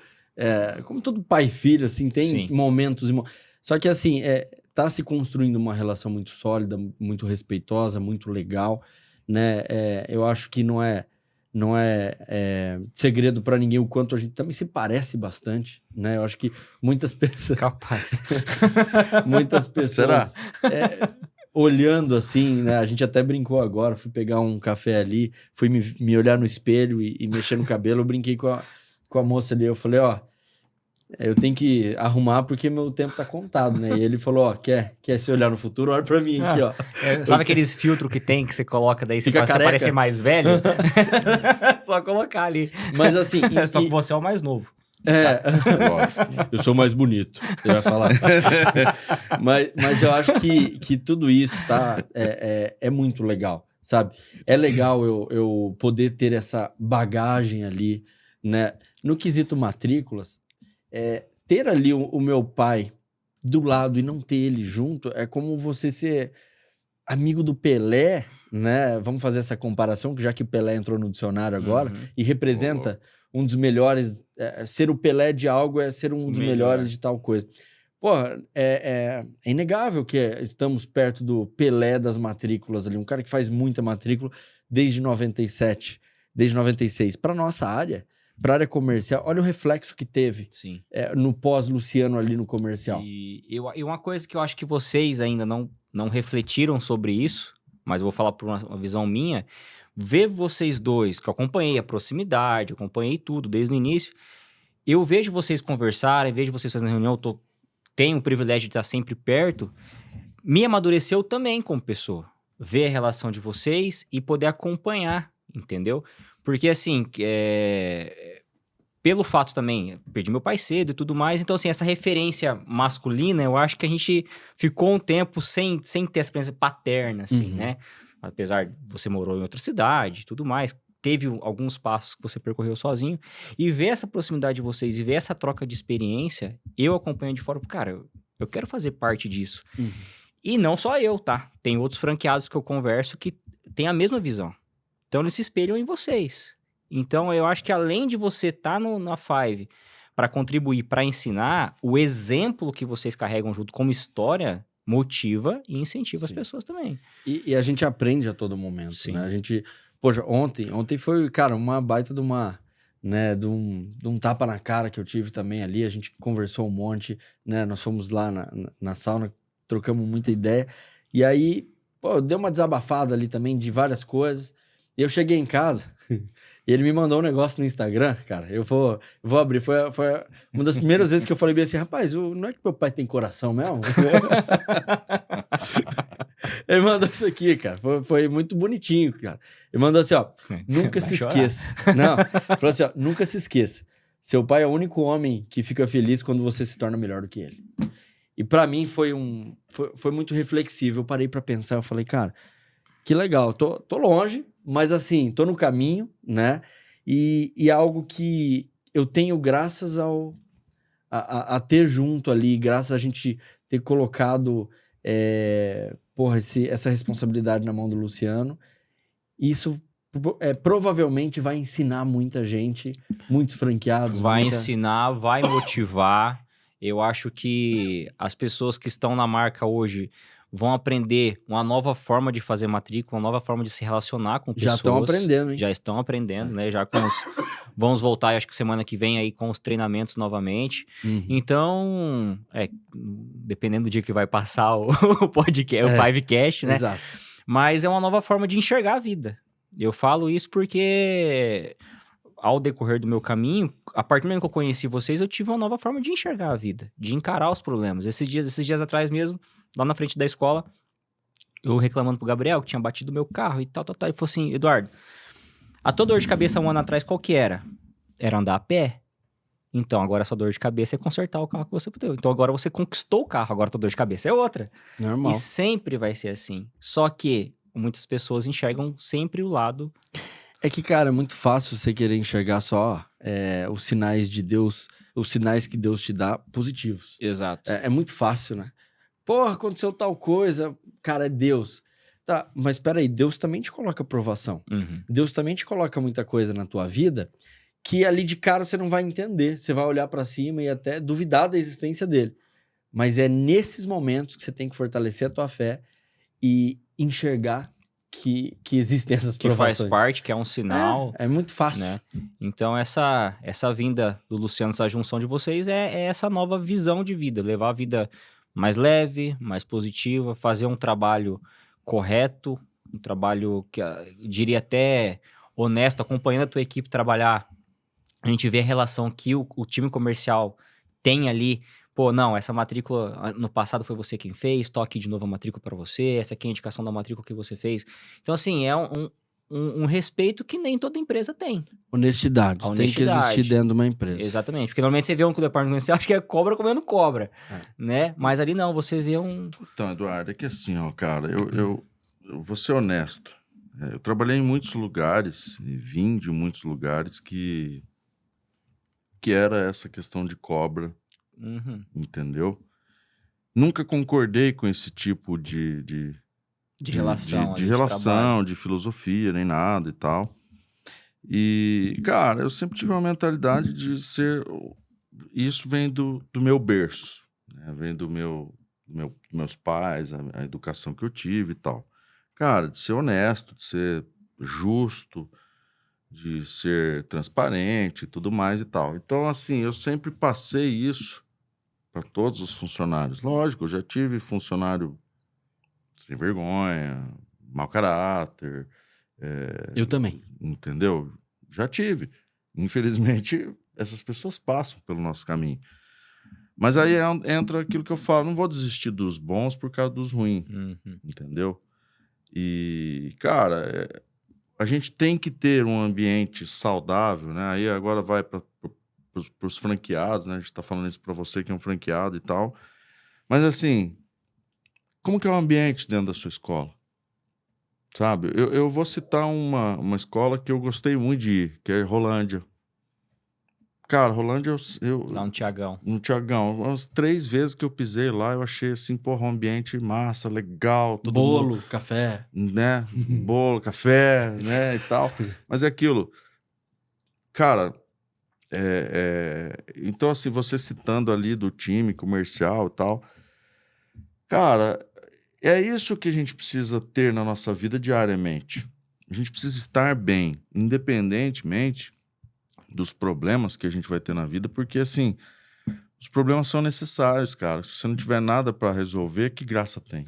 pai e filho, assim, tem momentos... Só que, assim, tá se construindo uma relação muito sólida, muito respeitosa, muito legal, né? Eu acho que não é segredo pra ninguém o quanto a gente também se parece bastante, né? Eu acho que muitas pessoas... Capaz. Muitas pessoas... Será? Olhando assim, né? A gente até brincou agora, fui pegar um café ali, fui me olhar no espelho e mexer no cabelo, eu brinquei com a moça ali, eu falei, eu tenho que arrumar porque meu tempo tá contado, né? E ele falou, quer se olhar no futuro? Olha pra mim aqui, ó. Sabe aqueles filtros que tem, que você coloca, daí você parecer mais velho? Só colocar ali. Mas assim... Só que você é o mais novo. Lógico. Eu sou mais bonito, você vai falar. mas eu acho que tudo isso é muito legal, sabe? É legal eu poder ter essa bagagem ali, né? No quesito matrículas, ter ali o meu pai do lado e não ter ele junto é como você ser amigo do Pelé, né? Vamos fazer essa comparação, já que o Pelé entrou no dicionário agora e representa um dos melhores. Ser o Pelé de algo é ser um dos melhores de tal coisa. Porra, é inegável que estamos perto do Pelé das matrículas ali, um cara que faz muita matrícula desde 97, desde 96. Para nossa área, para a área comercial, olha o reflexo que teve no pós-Luciano ali no comercial. E uma coisa que eu acho que vocês ainda não refletiram sobre isso, mas eu vou falar por uma visão minha, ver vocês dois, que eu acompanhei a proximidade, acompanhei tudo desde o início, eu vejo vocês conversarem, vejo vocês fazendo reunião, tenho o privilégio de estar sempre perto, me amadureceu também como pessoa. Ver a relação de vocês e poder acompanhar, entendeu? Porque, assim, pelo fato também, perdi meu pai cedo e tudo mais, então, assim, essa referência masculina, eu acho que a gente ficou um tempo sem ter essa experiência paterna, assim, né? Apesar de você morou em outra cidade e tudo mais, teve alguns passos que você percorreu sozinho, e ver essa proximidade de vocês e ver essa troca de experiência, eu acompanho de fora, cara, eu quero fazer parte disso. E não só eu, tá? Tem outros franqueados que eu converso que têm a mesma visão. Então, eles se espelham em vocês. Então, eu acho que além de você estar na Five para contribuir, para ensinar, o exemplo que vocês carregam junto como história motiva e incentiva as pessoas também. E a gente aprende a todo momento, né? A gente... Poxa, ontem foi, cara, uma baita de uma... né, de um tapa na cara que eu tive também ali. A gente conversou um monte, né? Nós fomos lá na sauna, trocamos muita ideia. E aí, pô, deu uma desabafada ali também de várias coisas. E eu cheguei em casa... E ele me mandou um negócio no Instagram, cara. Eu vou abrir. Foi uma das primeiras vezes que eu falei bem assim, rapaz, não é que meu pai tem coração mesmo? Ele mandou isso aqui, cara. Foi muito bonitinho, cara. Ele mandou assim, ó, nunca se esqueça. Não, falou assim, ó, nunca se esqueça. Seu pai é o único homem que fica feliz quando você se torna melhor do que ele. E pra mim foi muito reflexivo. Eu parei pra pensar, eu falei, cara, que legal. Tô longe, mas assim, tô no caminho, né? E algo que eu tenho graças a ter junto ali, graças a gente ter colocado essa responsabilidade na mão do Luciano. Isso provavelmente vai ensinar muita gente, muitos franqueados. Vai ensinar, vai motivar. Eu acho que as pessoas que estão na marca hoje vão aprender uma nova forma de fazer matrícula, uma nova forma de se relacionar com pessoas. Já estão aprendendo, hein? Já estão aprendendo, né? Já vamos voltar, acho que semana que vem aí com os treinamentos novamente. Então, dependendo do dia que vai passar o podcast, o Fivecast, né? Exato. Mas é uma nova forma de enxergar a vida. Eu falo isso porque ao decorrer do meu caminho, a partir do momento que eu conheci vocês, eu tive uma nova forma de enxergar a vida, de encarar os problemas. Esses dias atrás mesmo, lá na frente da escola, eu reclamando pro Gabriel que tinha batido meu carro e tal. Ele falou assim, Eduardo, a tua dor de cabeça um ano atrás, qual que era? Era andar a pé. Então, agora a sua dor de cabeça é consertar o carro que você deu. Então, agora você conquistou o carro, agora a tua dor de cabeça é outra. Normal. E sempre vai ser assim. Só que muitas pessoas enxergam sempre o lado... É que, cara, é muito fácil você querer enxergar só os sinais de Deus, os sinais que Deus te dá positivos. Exato. É muito fácil, né? Porra, aconteceu tal coisa, cara, é Deus. Tá, mas peraí, Deus também te coloca provação. Deus também te coloca muita coisa na tua vida que ali de cara você não vai entender. Você vai olhar pra cima e até duvidar da existência dele. Mas é nesses momentos que você tem que fortalecer a tua fé e enxergar que existem essas provações. Que faz parte, que é um sinal. É muito fácil. Né? Então, essa vinda do Luciano, essa junção de vocês é essa nova visão de vida. Levar a vida mais leve, mais positiva, fazer um trabalho correto, um trabalho que diria até honesto, acompanhando a tua equipe trabalhar. A gente vê a relação que o time comercial tem ali. Pô, não, essa matrícula no passado foi você quem fez, tô aqui de novo a matrícula para você, essa aqui é a indicação da matrícula que você fez. Então, assim, é um respeito que nem toda empresa tem. Honestidade. Tem que existir dentro de uma empresa. Exatamente. Porque normalmente você vê um departamento comercial, acho que é cobra comendo cobra, né? Mas ali não, você vê um... Então, Eduardo, é que assim, ó, cara, eu vou ser honesto. Eu trabalhei em muitos lugares e vim de muitos lugares que era essa questão de cobra, entendeu? Nunca concordei com esse tipo de De relação. De relação, de filosofia, nem nada e tal. E, cara, eu sempre tive uma mentalidade de ser... Isso vem do meu berço, né? Vem dos meus pais, a educação que eu tive e tal. Cara, de ser honesto, de ser justo, de ser transparente e tudo mais e tal. Então, assim, eu sempre passei isso para todos os funcionários. Lógico, eu já tive funcionário sem vergonha, mau caráter. Eu também. Entendeu? Já tive. Infelizmente, essas pessoas passam pelo nosso caminho. Mas aí entra aquilo que eu falo, não vou desistir dos bons por causa dos ruins, entendeu? E, cara, a gente tem que ter um ambiente saudável, né? Aí agora vai para os franqueados, né? A gente está falando isso para você que é um franqueado e tal. Mas, assim, como que é o ambiente dentro da sua escola? Sabe? Eu vou citar uma escola que eu gostei muito de ir, que é Rolândia. Cara, Rolândia, Lá no Tiagão. No Tiagão. Umas 3 vezes que eu pisei lá, eu achei assim, porra, um ambiente massa, legal. Todo Bolo, mundo, café. né? Bolo, café, né? E tal. Mas é aquilo. Cara, então assim, você citando ali do time comercial e tal. Cara, é isso que a gente precisa ter na nossa vida diariamente. A gente precisa estar bem, independentemente dos problemas que a gente vai ter na vida, porque, assim, os problemas são necessários, cara. Se você não tiver nada para resolver, que graça tem?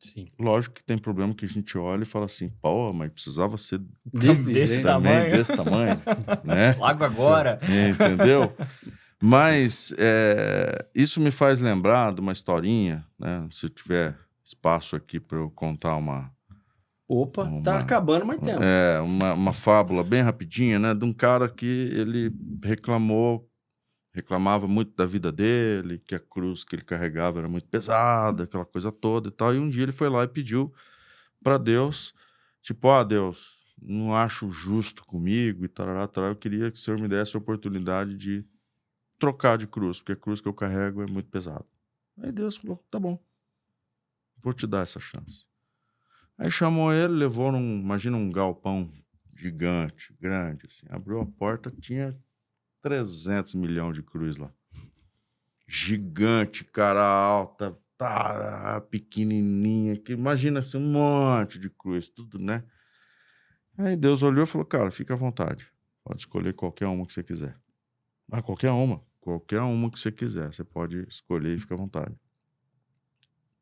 Sim. Lógico que tem problema que a gente olha e fala assim, pô, mas precisava ser Desse tamanho. desse tamanho, né? Logo agora. Entendeu? Mas isso me faz lembrar de uma historinha, né? Se tiver espaço aqui para eu contar Opa, tá acabando mais tempo. uma fábula bem rapidinha, né? De um cara que ele reclamava muito da vida dele, que a cruz que ele carregava era muito pesada, aquela coisa toda e tal. E um dia ele foi lá e pediu para Deus, tipo, Deus, não acho justo comigo e tarará, tarará, eu queria que o Senhor me desse a oportunidade de trocar de cruz, porque a cruz que eu carrego é muito pesada. Aí Deus falou, tá bom, vou te dar essa chance. Aí chamou ele, levou imagina um galpão gigante, grande, assim. Abriu a porta, tinha 300 milhões de cruz lá. Gigante, cara alta, pequenininha, que imagina assim, um monte de cruz, tudo, né? Aí Deus olhou e falou, cara, fica à vontade. Pode escolher qualquer uma que você quiser. Qualquer uma que você quiser. Você pode escolher e fica à vontade.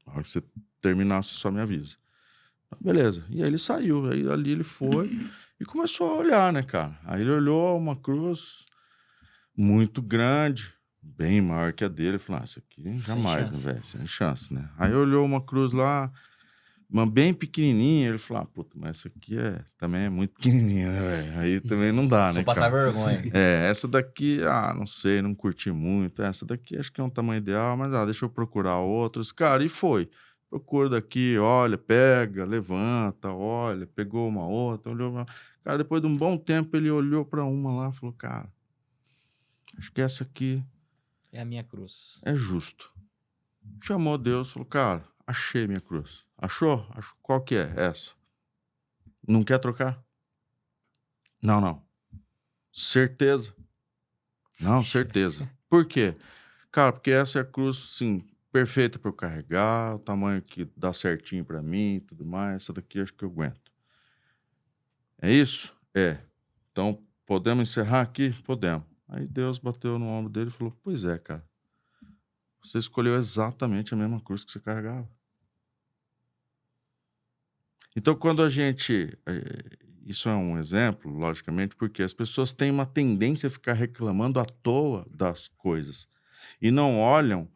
Na hora que você terminar, você só me avisa. Beleza. E aí ele saiu. Aí ali ele foi e começou a olhar, né, cara? Aí ele olhou uma cruz muito grande, bem maior que a dele. Ele falou, isso aqui jamais, né, velho? Sem chance, né? Aí olhou uma cruz lá, uma bem pequenininha. Ele falou, puta, mas essa aqui também é muito pequenininha, né, velho? Aí também não dá, né, Vou passar vergonha. Essa daqui, não sei, não curti muito. Essa daqui acho que é um tamanho ideal, mas deixa eu procurar outras. Cara, e foi. Procura daqui, olha, pega, levanta, olha, pegou uma outra, olhou uma... Cara, depois de um bom tempo, ele olhou para uma lá e falou, cara, acho que essa aqui... é a minha cruz. É justo. Chamou Deus, falou, cara, achei minha cruz. Achou? Qual que é essa? Não quer trocar? Não. Certeza? Não, certeza. Por quê? Cara, porque essa é a cruz, sim, perfeita para eu carregar, o tamanho que dá certinho para mim e tudo mais. Essa daqui acho que eu aguento. É isso? Então, podemos encerrar aqui? Podemos. Aí Deus bateu no ombro dele e falou, pois é, cara. Você escolheu exatamente a mesma cruz que você carregava. Então, quando a gente... Isso é um exemplo, logicamente, porque as pessoas têm uma tendência a ficar reclamando à toa das coisas e não olham,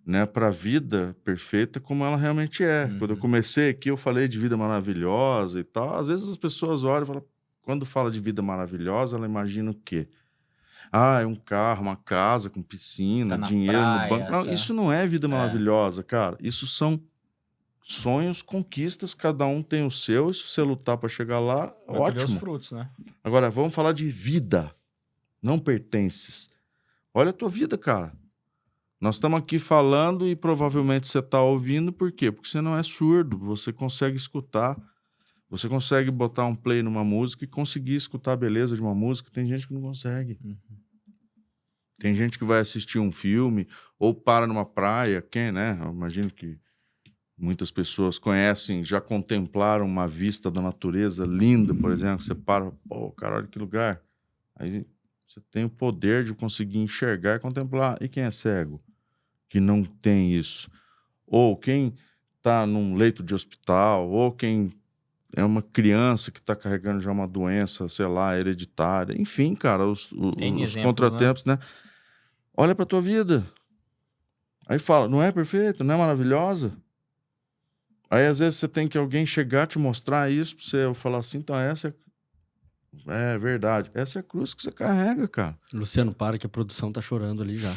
né, para a vida perfeita como ela realmente é. Quando eu comecei aqui, eu falei de vida maravilhosa e tal. Às vezes as pessoas olham e falam, quando fala de vida maravilhosa, ela imagina o quê? É um carro, uma casa com piscina, dinheiro no banco. Não, isso não é vida maravilhosa, cara. Isso são sonhos, conquistas, cada um tem o seu, e se você lutar para chegar lá, vai ótimo. os frutos, né? Agora, vamos falar de vida, não pertences. Olha a tua vida, cara. Nós estamos aqui falando e provavelmente você está ouvindo, por quê? Porque você não é surdo, você consegue escutar, você consegue botar um play numa música e conseguir escutar a beleza de uma música. Tem gente que não consegue. Tem gente que vai assistir um filme ou para numa praia, né? Eu imagino que muitas pessoas conhecem, já contemplaram uma vista da natureza linda, por exemplo, você para, pô, cara, olha que lugar. Aí você tem o poder de conseguir enxergar e contemplar. E quem é cego? Que não tem isso. Ou quem está num leito de hospital, ou quem é uma criança que está carregando já uma doença, sei lá, hereditária. Enfim, cara, os contratempos, né? Olha para tua vida. Aí fala, não é perfeita? Não é maravilhosa? Aí, às vezes, você tem que alguém chegar te mostrar isso para você falar assim, então essa é verdade. Essa é a cruz que você carrega, cara. Luciano, para que a produção tá chorando ali já.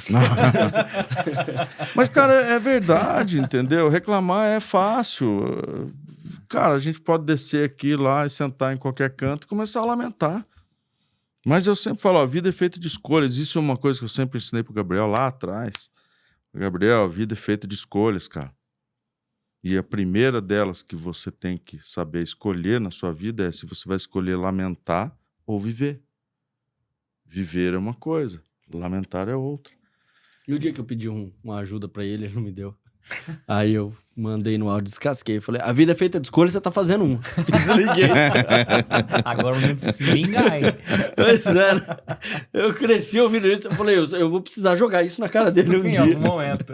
Mas, cara, é verdade, entendeu? Reclamar é fácil. Cara, a gente pode descer aqui, lá e sentar em qualquer canto e começar a lamentar. Mas eu sempre falo, a vida é feita de escolhas. Isso é uma coisa que eu sempre ensinei pro Gabriel lá atrás. Gabriel, a vida é feita de escolhas, cara. E a primeira delas que você tem que saber escolher na sua vida é se você vai escolher lamentar ou viver. Viver é uma coisa, lamentar é outra. E o dia que eu pedi uma ajuda pra ele, ele não me deu. Aí eu mandei no áudio, descasquei. Falei, a vida é feita de escolha, você tá fazendo uma. Desliguei. Agora o momento de se vingar, hein? Pois é, né? Eu cresci ouvindo isso. Eu falei, eu vou precisar jogar isso na cara dele um dia. Em algum momento.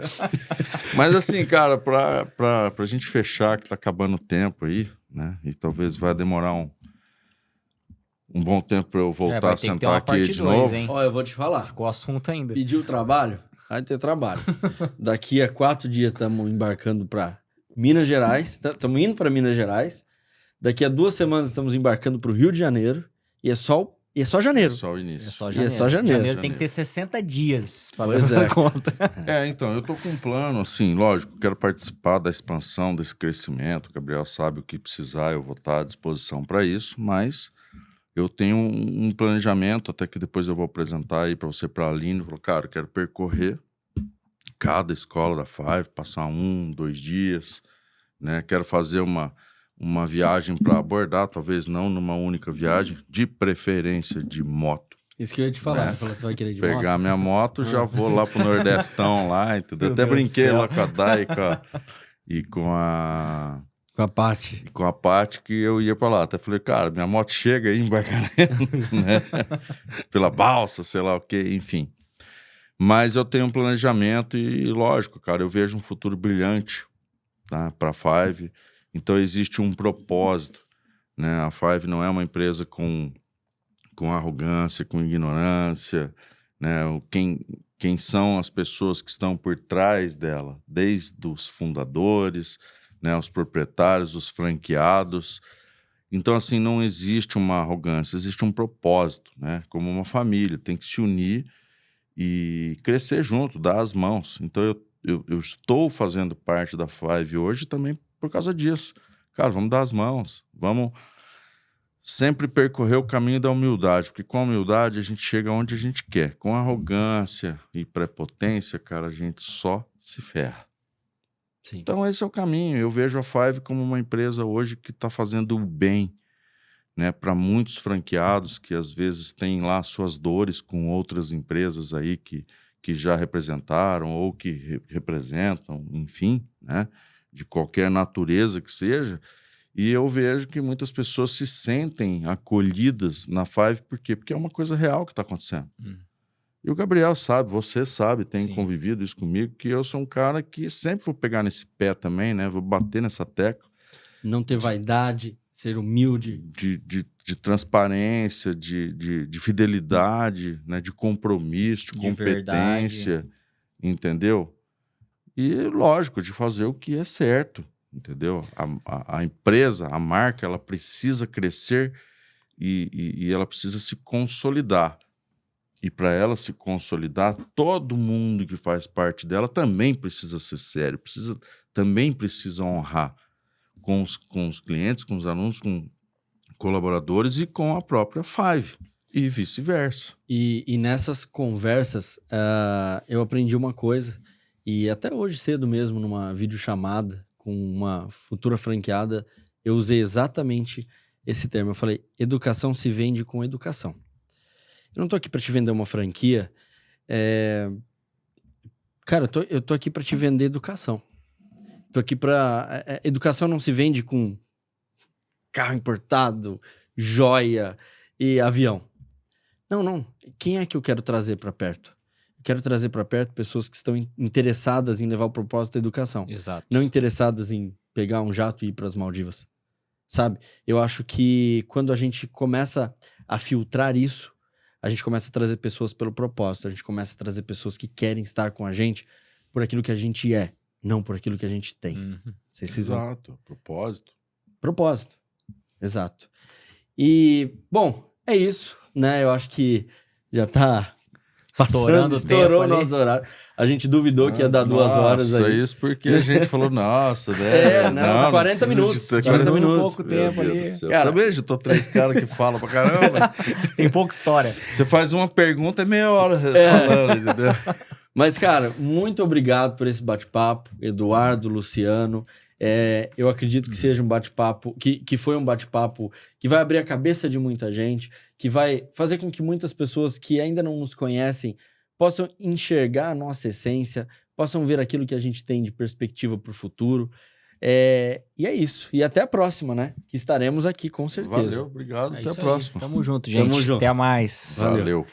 Mas assim, cara, pra gente fechar, que tá acabando o tempo aí, né? E talvez vai demorar um bom tempo pra eu voltar a sentar aqui de novo. Ó, eu vou te falar. Ficou assunto ainda. Pediu trabalho? Vai ter trabalho. Daqui a 4 dias estamos embarcando para Minas Gerais. Estamos indo para Minas Gerais. Daqui a 2 semanas estamos embarcando para o Rio de Janeiro. E é só janeiro. É só o início. É só janeiro. E é só janeiro. Janeiro tem que ter 60 dias para pois dar conta. Então, eu tô com um plano, assim, lógico, quero participar da expansão, desse crescimento. O Gabriel sabe o que precisar, eu vou estar à disposição para isso, mas eu tenho um planejamento, até que depois eu vou apresentar aí para você, para a Aline. Falou, cara, eu quero percorrer cada escola da Five, passar 1, 2 dias, né? Quero fazer uma viagem para abordar, talvez não numa única viagem, de preferência de moto. Isso que eu ia te falar. Você vai querer de moto? Pegar minha moto, já vou lá pro Nordestão lá, entendeu? Até brinquei lá com a Dai e com a... Com a Paty que eu ia pra lá. Até falei, cara, minha moto chega aí em Barcarena, né? Pela balsa, sei lá o quê, enfim. Mas eu tenho um planejamento e, lógico, cara, eu vejo um futuro brilhante, tá, pra Five. Então, existe um propósito, né? A Five não é uma empresa com arrogância, com ignorância, né? Quem são as pessoas que estão por trás dela, desde os fundadores, né, os proprietários, os franqueados. Então, assim, não existe uma arrogância, existe um propósito, né? Como uma família, tem que se unir e crescer junto, dar as mãos. Então, eu estou fazendo parte da Five hoje também por causa disso. Cara, vamos dar as mãos, vamos sempre percorrer o caminho da humildade, porque com a humildade a gente chega onde a gente quer. Com arrogância e prepotência, cara, a gente só se ferra. Sim. Então, esse é o caminho. Eu vejo a Five como uma empresa hoje que está fazendo o bem, né, para muitos franqueados que às vezes têm lá suas dores com outras empresas aí que já representaram ou que representam, enfim, né, de qualquer natureza que seja. E eu vejo que muitas pessoas se sentem acolhidas na Five. Por quê? Porque é uma coisa real que está acontecendo. E o Gabriel sabe, você sabe, tem Sim. convivido isso comigo, que eu sou um cara que sempre vou pegar nesse pé também, né? Vou bater nessa tecla. Não ter vaidade, ser humilde. De transparência, de fidelidade, né? De compromisso, de competência, verdade. Entendeu? E, lógico, de fazer o que é certo, entendeu? A empresa, a marca, ela precisa crescer e ela precisa se consolidar. E para ela se consolidar, todo mundo que faz parte dela também precisa ser sério, também precisa honrar com os clientes, com os alunos, com colaboradores e com a própria Five, e vice-versa. E nessas conversas, eu aprendi uma coisa E até hoje cedo mesmo, numa videochamada com uma futura franqueada, eu usei exatamente esse termo. Eu falei, educação se vende com educação. Eu não tô aqui para te vender uma franquia. Cara, eu tô aqui para te vender educação. Tô aqui para... educação não se vende com carro importado, joia e avião. Não. Quem é que eu quero trazer para perto? Eu quero trazer para perto pessoas que estão interessadas em levar o propósito da educação. Exato. Não interessadas em pegar um jato e ir para as Maldivas. Sabe? Eu acho que quando a gente começa a filtrar isso, a gente começa a trazer pessoas pelo propósito, a gente começa a trazer pessoas que querem estar com a gente por aquilo que a gente é, não por aquilo que a gente tem. Exato, propósito. Propósito, exato. E, bom, é isso, né? Eu acho que já tá estourou o nosso horário. A gente duvidou que ia dar 2 horas aí. Nossa, isso porque a gente falou, nossa, né? Não, 40 minutos. 40 minutos. Pouco tempo ali. Cara, também já tô 3 caras que falam pra caramba. Tem pouca história. Você faz uma pergunta, é meia hora falando, entendeu? Mas, cara, muito obrigado por esse bate-papo, Eduardo, Luciano. Eu acredito que seja um bate-papo, que foi um bate-papo que vai abrir a cabeça de muita gente, que vai fazer com que muitas pessoas que ainda não nos conhecem possam enxergar a nossa essência, possam ver aquilo que a gente tem de perspectiva para o futuro. E é isso. E até a próxima, né? Que estaremos aqui, com certeza. Valeu, obrigado. Até a Aí. próxima. Tamo junto, gente. Tamo junto. Até mais. Valeu.